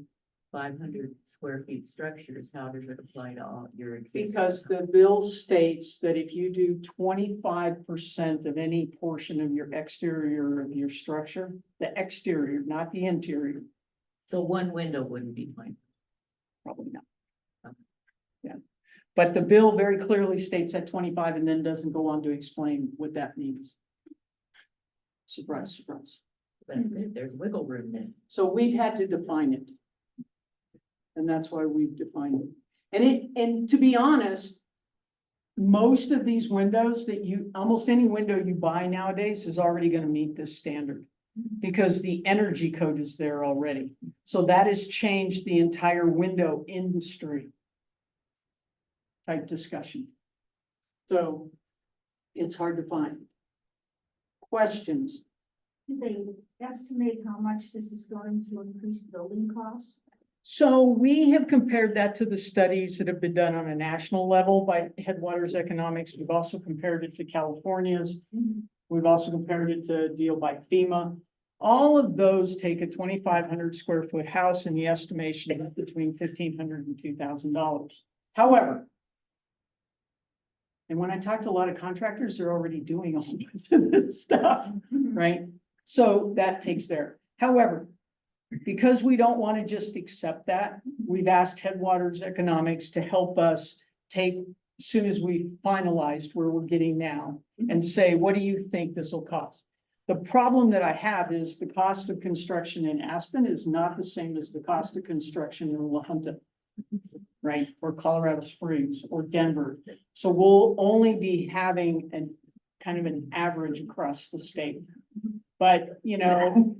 500 square feet structures, how does it apply to all your existing? Because the bill states that if you do 25% of any portion of your exterior of your structure, the exterior, not the interior. So one window wouldn't be fine. Probably not. Yeah, but the bill very clearly states that 25 and then doesn't go on to explain what that means. Surprise, surprise. That's good. There's wiggle room then. So we've had to define it. And that's why we've defined it. And to be honest, most of these windows almost any window you buy nowadays is already going to meet this standard, because the energy code is there already. So that has changed the entire window industry type discussion. So it's hard to find. Questions? Do they estimate how much this is going to increase building costs? So we have compared that to the studies that have been done on a national level by Headwaters Economics. We've also compared it to California's. We've also compared it to a deal by FEMA. All of those take a 2,500 square foot house and the estimation of between $1,500 and $2,000. However, and when I talk to a lot of contractors, they're already doing a whole bunch of this stuff, right? So that takes there. However, because we don't want to just accept that, we've asked Headwaters Economics to help us take, as soon as we finalized where we're getting now, and say, what do you think this will cost? The problem that I have is the cost of construction in Aspen is not the same as the cost of construction in La Junta, right? Or Colorado Springs or Denver. So we'll only be having an kind of an average across the state. But, you know,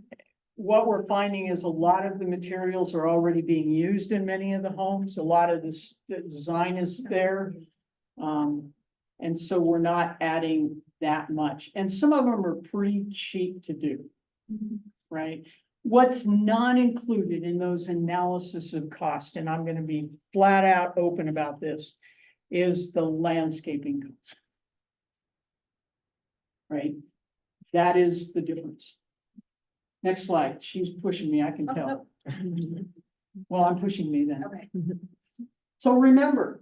what we're finding is a lot of the materials are already being used in many of the homes. A lot of this the design is there. And so we're not adding that much. And some of them are pretty cheap to do, right? What's not included in those analysis of cost, and I'm going to be flat out open about this, is the landscaping cost. Right? That is the difference. Next slide. She's pushing me, I can tell. Well, I'm pushing me then. Okay. So remember,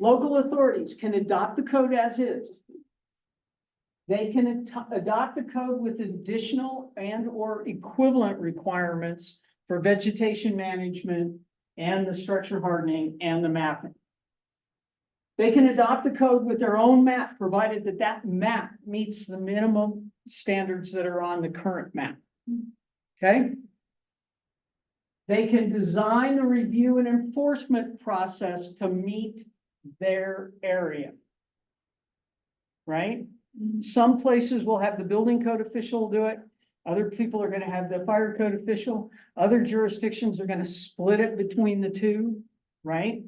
local authorities can adopt the code as is. They can adopt the code with additional and or equivalent requirements for vegetation management and the structure hardening and the mapping. They can adopt the code with their own map, provided that that map meets the minimum standards that are on the current map. Okay? They can design the review and enforcement process to meet their area. Right? Some places will have the building code official do it. Other people are going to have the fire code official. Other jurisdictions are going to split it between the two, right?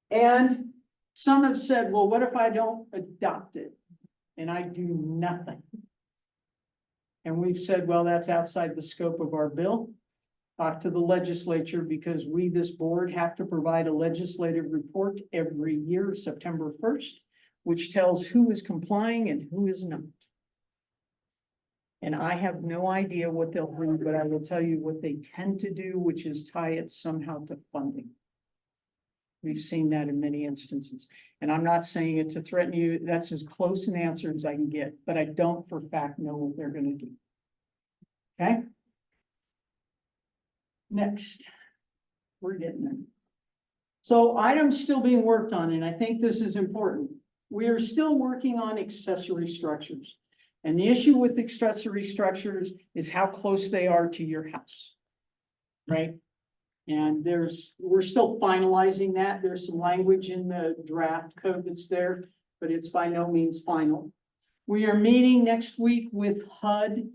And some have said, well, what if I don't adopt it and I do nothing? And we've said, well, that's outside the scope of our bill. Talk to the legislature, because we, this board, have to provide a legislative report every year, September 1st, which tells who is complying and who is not. And I have no idea what they'll do, but I will tell you what they tend to do, which is tie it somehow to funding. We've seen that in many instances. And I'm not saying it to threaten you. That's as close an answer as I can get, but I don't for a fact know what they're going to do. Okay? Next. We're getting there. So items still being worked on, and I think this is important. We are still working on accessory structures. And the issue with accessory structures is how close they are to your house. Right? And we're still finalizing that. There's some language in the draft code that's there, but it's by no means final. We are meeting next week with HUD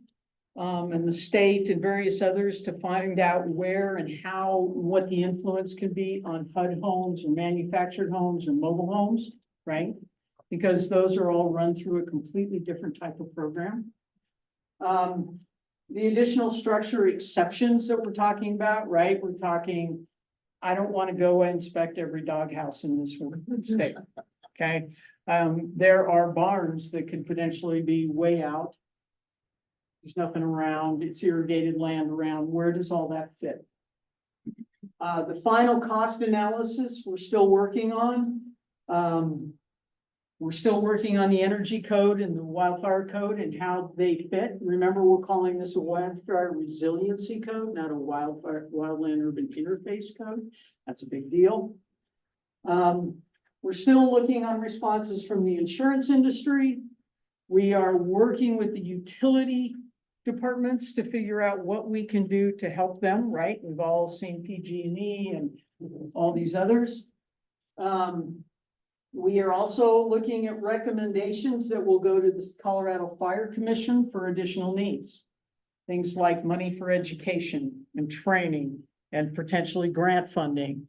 and the state and various others to find out where and how, what the influence can be on HUD homes or manufactured homes or mobile homes, right? Because those are all run through a completely different type of program. The additional structure exceptions that we're talking about, right? We're talking, I don't want to go inspect every doghouse in this state, okay? There are barns that could potentially be way out. There's nothing around, it's irrigated land around. Where does all that fit? The final cost analysis, we're still working on. We're still working on the energy code and the wildfire code and how they fit. Remember, we're calling this a wildfire resiliency code, not a wildland urban interface code. That's a big deal. We're still looking on responses from the insurance industry. We are working with the utility departments to figure out what we can do to help them, right? We've all seen PG&E and all these others. We are also looking at recommendations that will go to the Colorado Fire Commission for additional needs. Things like money for education and training and potentially grant funding.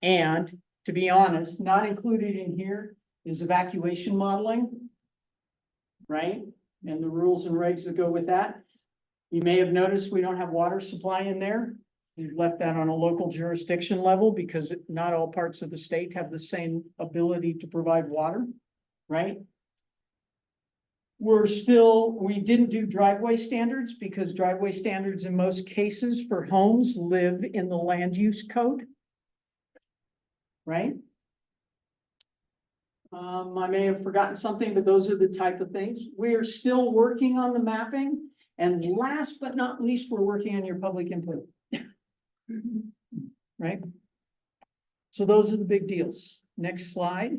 And to be honest, not included in here is evacuation modeling, right? And the rules and regs that go with that. You may have noticed we don't have water supply in there. We've left that on a local jurisdiction level because not all parts of the state have the same ability to provide water, right? we didn't do driveway standards because driveway standards in most cases for homes live in the land use code. Right? I may have forgotten something, but those are the type of things. We are still working on the mapping. And last but not least, we're working on your public input. Right? So those are the big deals. Next slide.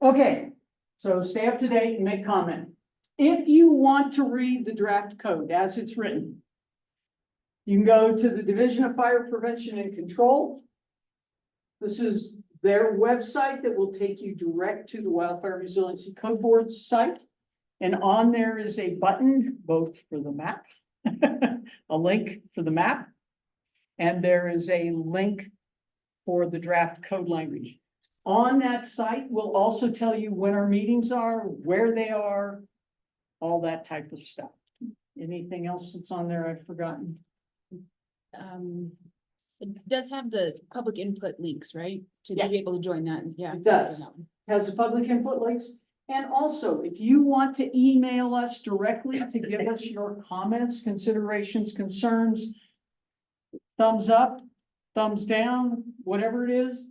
Okay, so stay up to date and make comment. If you want to read the draft code as it's written, you can go to the Division of Fire Prevention and Control. This is their website that will take you direct to the Wildfire Resiliency Code Board's site. And on there is a button, both for the map, a link for the map, and there is a link for the draft code language. On that site, we'll also tell you when our meetings are, where they are, all that type of stuff. Anything else that's on there I've forgotten? It does have the public input links, right? To Yeah. be able to join that, yeah. It does. Has the public input links. And also, if you want to email us directly to give us your comments, considerations, concerns, thumbs up, thumbs down, whatever it is,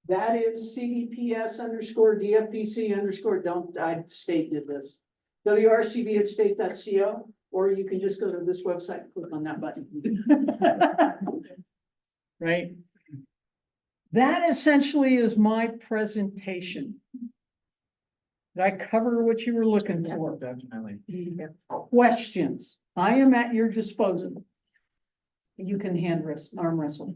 that is CDPS_DFPC_ don't, I state did this. WRCB@state.co, or you can just go to this website and click on that button. Right? That essentially is my presentation. Did I cover what you were looking for? Definitely. Questions? I am at your disposal. You can arm wrestle.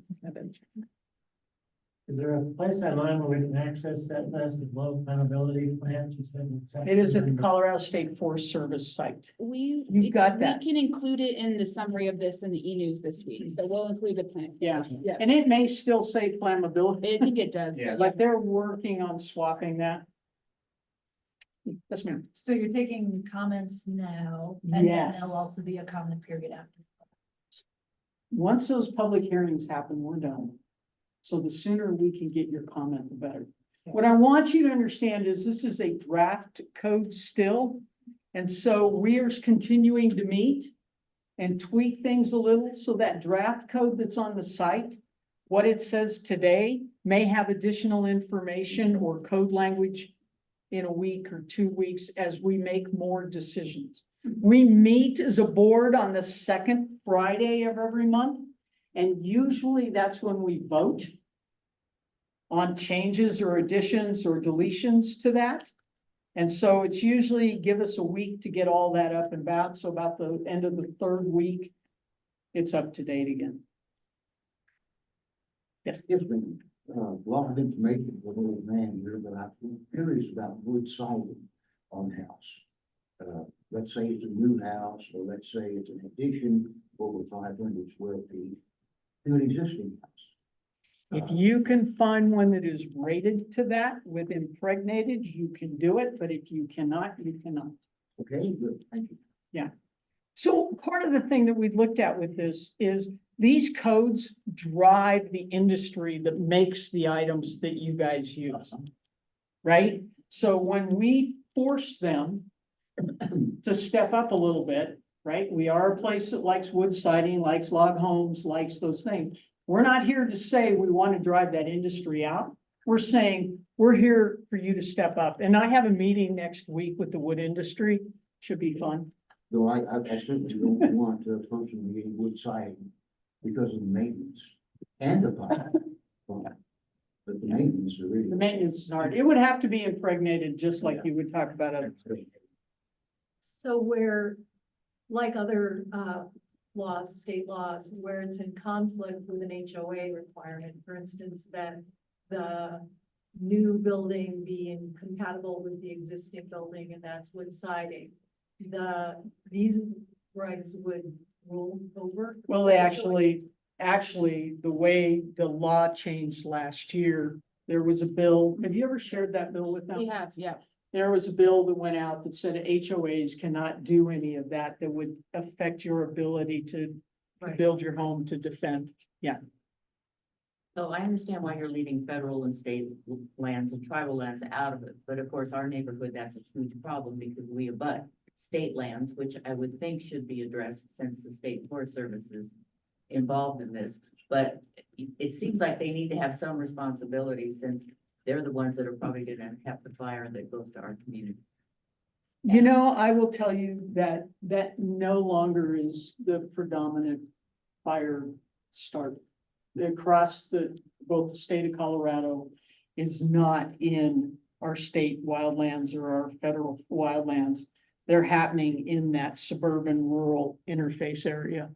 Is there a place online where we can access that list of low flammability plants? You said It is at the Colorado State Forest Service site. You've got that. We can include it in the summary of this in the e-news this week, so we'll include the plan. Yeah, Yeah, and it may still say flammability, I think it does. Yeah. but they're working on swapping that. Yes, ma'am. So you're taking comments now, and then Yes. there'll also be a comment period after. Once those public hearings happen, we're done. So the sooner we can get your comment, the better. What I want you to understand is this is a draft code still. And so we are continuing to meet and tweak things a little. So that draft code that's on the site, what it says today may have additional information or code language in a week or 2 weeks as we make more decisions. We meet as a board on the second Friday of every month. And usually that's when we vote on changes or additions or deletions to that. And so it's usually give us a week to get all that up and about. So about the end of the third week, it's up to date again. Yes. Yes, ma'am. A lot of information for the old man here, but I'm curious about wood siding on the house. Let's say it's a new house, or let's say it's an addition over 500 square feet to an existing house. If you can find one that is rated to that with impregnated, you can do it, but if you cannot, you cannot. Okay, good, thank you. So part of the thing that we've looked at with this is these codes drive the industry that makes the items that you guys use. Right? So when we force them to step up a little bit, right? We are a place that likes wood siding, likes log homes, likes those things. We're not here to say we want to drive that industry out. We're saying we're here for you to step up. And I have a meeting next week with the wood industry. Should be fun. Though I certainly don't want a person getting wood siding because of the maintenance and the pipe. But the maintenance are really. The maintenance is hard. It would have to be impregnated, just like you would talk about other. So where, like other laws, state laws, where it's in conflict with an HOA requirement, for instance, that the new building being compatible with the existing building, and that's wood siding, these rights would rule over. Well, they actually, the way the law changed last year, there was a bill. Have you ever shared that bill with them? We have, yeah. There was a bill that went out that said HOAs cannot do any of that would affect your ability to Right. build your home to defend. Yeah. So I understand why you're leaving federal and state lands and tribal lands out of it, but of course, our neighborhood, that's a huge problem because we abut state lands, which I would think should be addressed since the state forest service is involved in this. But it seems like they need to have some responsibility since they're the ones that are probably gonna have the fire that goes to our community. You know, I will tell you that that no longer is the predominant fire start. Across both the state of Colorado is not in our state wildlands or our federal wildlands. They're happening in that suburban rural interface area.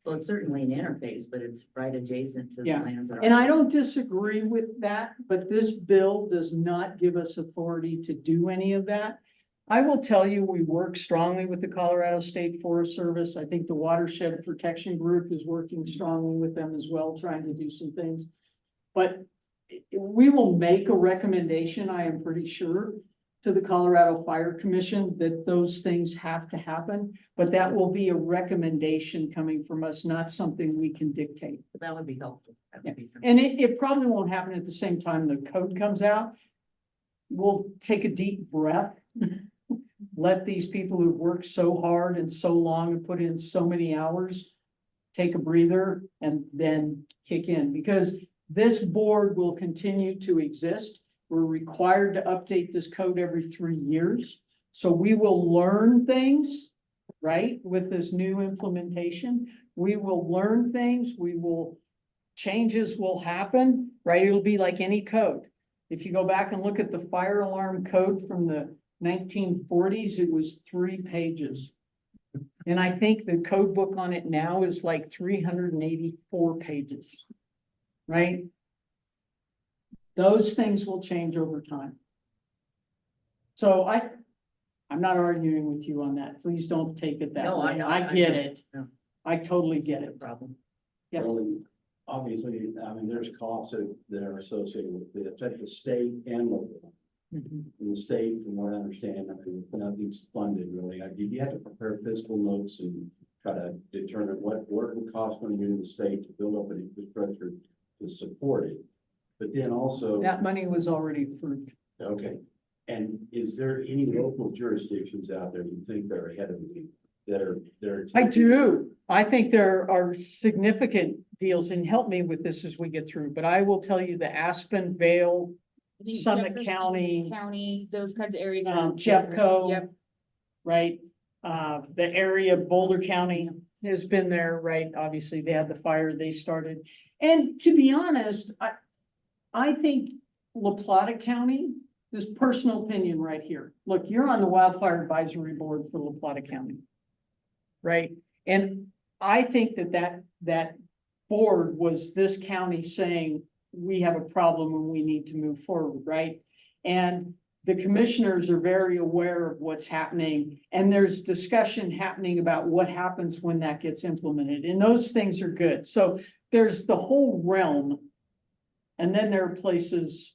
Well, it's certainly an interface, but it's right adjacent to the Yeah. lands that are. And I don't disagree with that, but this bill does not give us authority to do any of that. I will tell you, we work strongly with the Colorado State Forest Service. I think the Watershed Protection Group is working strongly with them as well, trying to do some things. But we will make a recommendation, I am pretty sure, to the Colorado Fire Commission that those things have to happen. But that will be a recommendation coming from us, not something we can dictate. That would be helpful. That would be something. And it probably won't happen at the same time the code comes out. We'll take a deep breath. Let these people who've worked so hard and so long and put in so many hours take a breather and then kick in, because this board will continue to exist. We're required to update this code every 3 years. So we will learn things, right? With this new implementation, we will learn things, changes will happen, right? It'll be like any code. If you go back and look at the fire alarm code from the 1940s, it was 3 pages. And I think the code book on it now is like 384 pages, right? Those things will change over time. So I'm not arguing with you on that. Please don't take it that No, way. I know. I get know. it. No. I totally get it. Problem. Yes. Well, obviously, I mean, there's costs that are associated with this, at the state and local. Mhm. In the state, from what I understand, I mean, nothing's funded really. You have to prepare fiscal notes and try to determine what it would cost when you're in the state to build up an infrastructure to support it. But then also, That money was already approved. okay, and is there any local jurisdictions out there you think they're ahead of me that are? I do. I think there are significant deals, and help me with this as we get through, but I will tell you the Aspen, Vale, I think Summit Jefferson County, County, those kinds of areas. are- Jeffco. Yep. Right? The area of Boulder County has been there, right? Obviously, they had the fire they started. And to be honest, I think La Plata County, this personal opinion right here. Look, you're on the Wildfire Advisory Board for La Plata County. Right? And I think that board was this county saying, we have a problem and we need to move forward, right? And the commissioners are very aware of what's happening, and there's discussion happening about what happens when that gets implemented, and those things are good. So there's the whole realm, and then there are places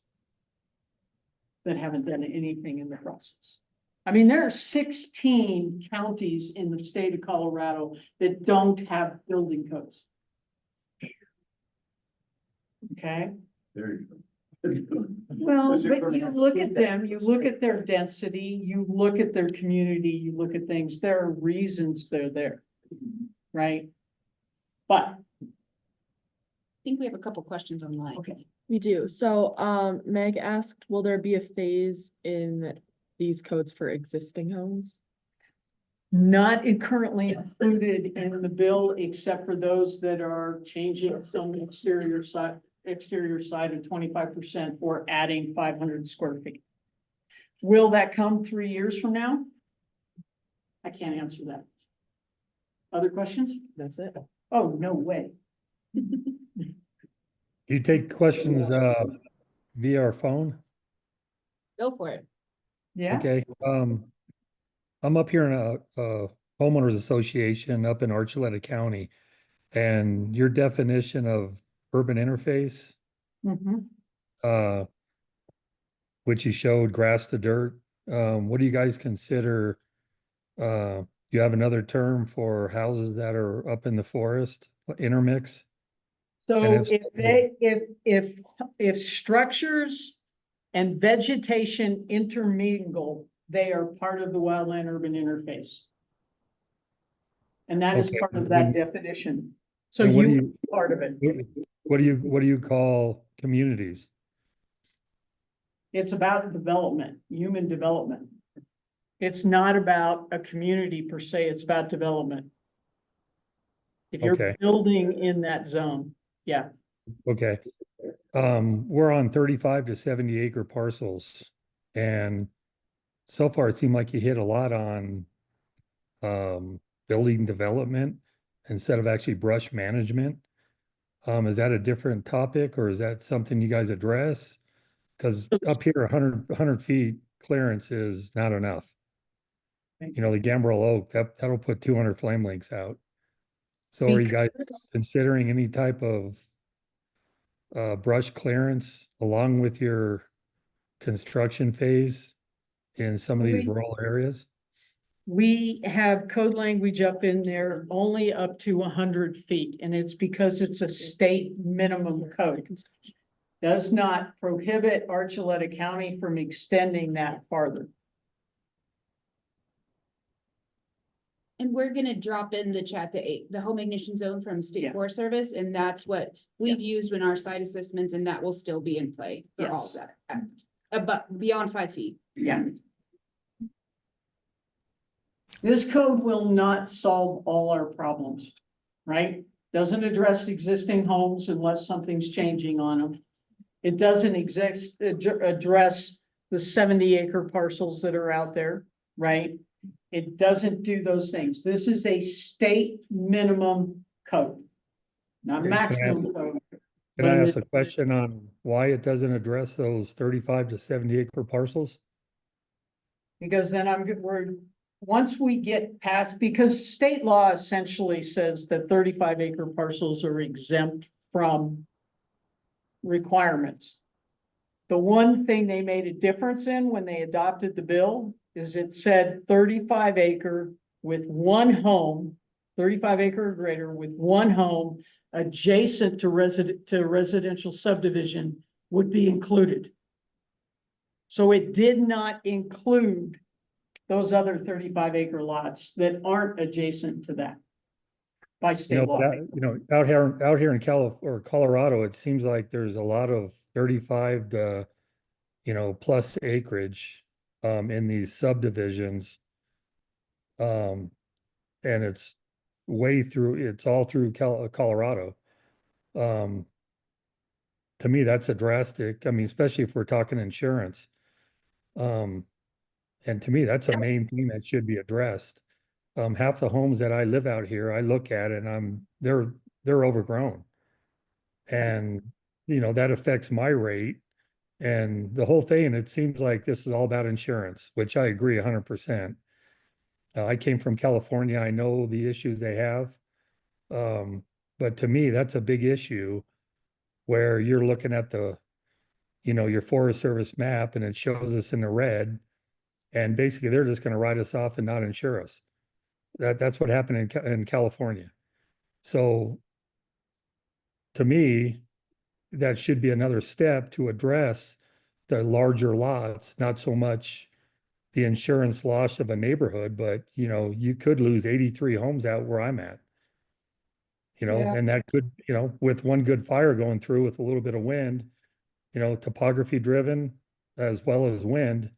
that haven't done anything in the process. I mean, there are 16 counties in the state of Colorado that don't have building codes. Okay? Very. Well, Those are but gonna you have to look do at that. them, you look at their density, you look at their community, you look at things, there are reasons they're there. Right? But, I think we have a couple questions online. okay, We do. So, Meg asked, will there be a phase in these codes for existing homes? not currently included in the bill, except for those that are changing some exterior side of 25% or adding 500 square feet. Will that come 3 years from now? I can't answer that. Other questions? That's it. Oh, no way. You take questions via our phone? Go for it. Yeah, Okay, I'm up here in a homeowners association up in Archuleta County. And your definition of urban interface, mhm. which you showed grass to dirt, what do you guys consider? You have another term for houses that are up in the forest, intermix? So And if if so- they, if structures and vegetation intermingle, they are part of the wildland urban interface. And that is Okay, part of and that then- definition. So and what do you you- are part of it. what do you call communities? It's about development, human development. It's not about a community per se, it's about development. If you're Okay. building in that zone, yeah. Okay. We're on 35 to 70 acre parcels. And so far it seemed like you hit a lot on building development instead of actually brush management. Is that a different topic or is that something you guys address? Because up here, 100 feet clearance is not enough. You know, the Gambrel Oak, that'll put 200 flame links out. So are you guys considering any type of brush clearance along with your construction phase in some of these rural areas? We have code language up in there only up to 100 feet, and it's because it's a state minimum code. Does not prohibit Archuleta County from extending that farther. And we're gonna drop in the chat, the home ignition zone from State Forest Service, and that's what we've used in our site assessments, and that will still be in play for all of that. But beyond 5 feet. Yeah. This code will not solve all our problems, right? Doesn't address existing homes unless something's changing on them. It doesn't address the 70-acre parcels that are out there, right? It doesn't do those things. This is a state minimum code, not Okay, can I ask- maximum code. Can I ask a question on why it doesn't address those 35 to 70 acre parcels? Because then once we get past, because state law essentially says that 35-acre parcels are exempt from requirements. The one thing they made a difference in when they adopted the bill is it said 35 acre with one home, 35 acre or greater with one home adjacent to residential subdivision would be included. So it did not include those other 35-acre lots that aren't adjacent to that by You state know, law. out here in Colorado, it seems like there's a lot of 35 to, plus acreage in these subdivisions. And it's all through Colorado. To me, that's a drastic, I mean, especially if we're talking insurance. And to me, that's a main thing that should be addressed. Half the homes that I live out here, I look at and they're overgrown. And, that affects my rate and the whole thing. And it seems like this is all about insurance, which I agree 100%. I came from California. I know the issues they have. But to me, that's a big issue where you're looking at your Forest Service map and it shows us in the red. And basically they're just going to write us off and not insure us. That's what happened in California. So to me, that should be another step to address the larger lots, not so much the insurance loss of a neighborhood, but you could lose 83 homes out where I'm at. Yeah. And that could, with one good fire going through with a little bit of wind, topography driven as well as wind,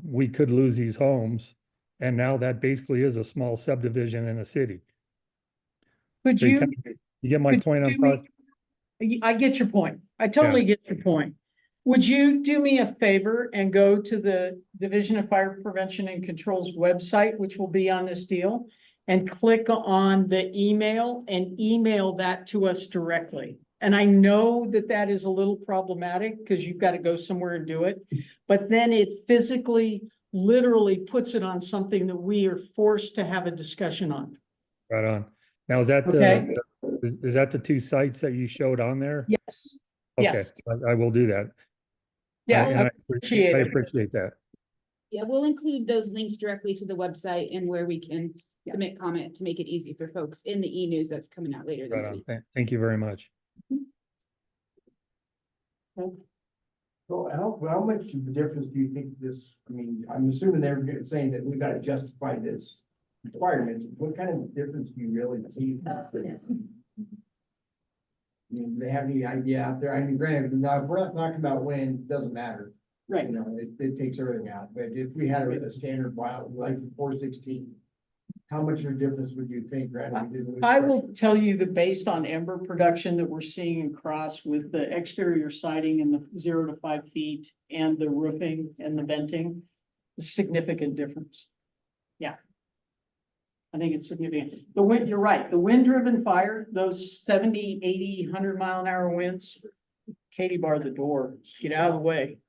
we could lose these homes. And now that basically is a small subdivision in a city. Could So you? you get my could point you on do me- I get your point. I totally get your point. Would you do me a favor and go to the Division of Fire Prevention and Control's website, which will be on this deal, and click on the email and email that to us directly? And I know that that is a little problematic because you've got to go somewhere and do it, but then it physically, literally puts it on something that we are forced to have a discussion on. Right on. Now, is that Okay. is that the two sites that you showed on there? Yes. Okay, Yes. I will do that. Yeah, And I appreciate I it. appreciate that. Yeah, we'll include those links directly to the website and where we can submit comment to make it easy for folks in the e-news that's coming out later this Right on. week. Thank you very much. So how much of the difference do you think this, I mean, I'm assuming they're saying that we gotta justify this requirement. What kind of difference do you really see? I mean, do they have any idea out there? I mean, granted, now, if we're not talking about wind, it doesn't matter. Right. You know, it takes everything out, but if we had a standard wild, like the 416, how much of a difference would you think? Granted, we didn't lose I will tell you that based on ember production that we're seeing across with the exterior siding and the 0 to 5 feet and the roofing and the venting, a significant difference. Yeah. I think it's significant. The wind, you're right, the wind driven fire, those 70, 80, 100-mile-an-hour winds, Katie barred the door, get out of the way.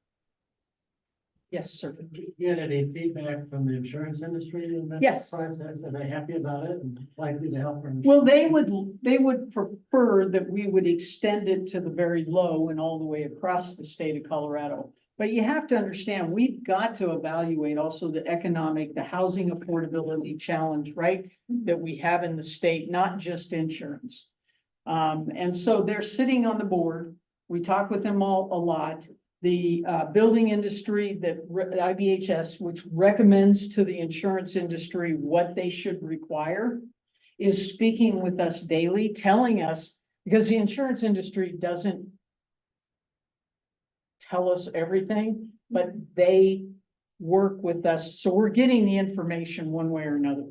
Yes, sir. Get any feedback from the insurance industry in this Yes. process? Are they happy about it and likely to help? them? Well, they would prefer that we would extend it to the very low and all the way across the state of Colorado. But you have to understand, we've got to evaluate also the economic, the housing affordability challenge, right? That we have in the state, not just insurance. And so they're sitting on the board. We talk with them all a lot. The building industry that IBHS, which recommends to the insurance industry what they should require, is speaking with us daily, telling us, because the insurance industry doesn't tell us everything, but they work with us. So we're getting the information one way or another.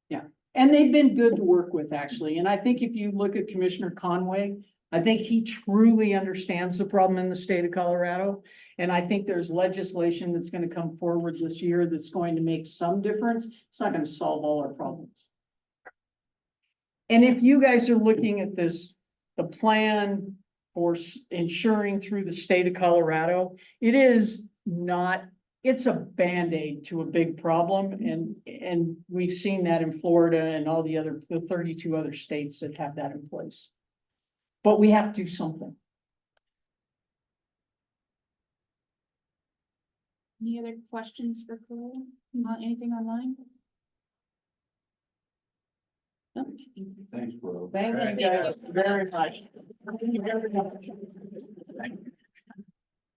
Yeah. And they've been good to work with, actually. And I think if you look at Commissioner Conway, I think he truly understands the problem in the state of Colorado. And I think there's legislation that's going to come forward this year that's going to make some difference. It's not going to solve all our problems. And if you guys are looking at this, the plan for insuring through the state of Colorado, it is not, it's a Band-Aid to a big problem. And we've seen that in Florida and all the 32 other states that have that in place. But we have to do something. Any other questions for Karola? Anything online? No? Thanks, bro. Thank you guys very much.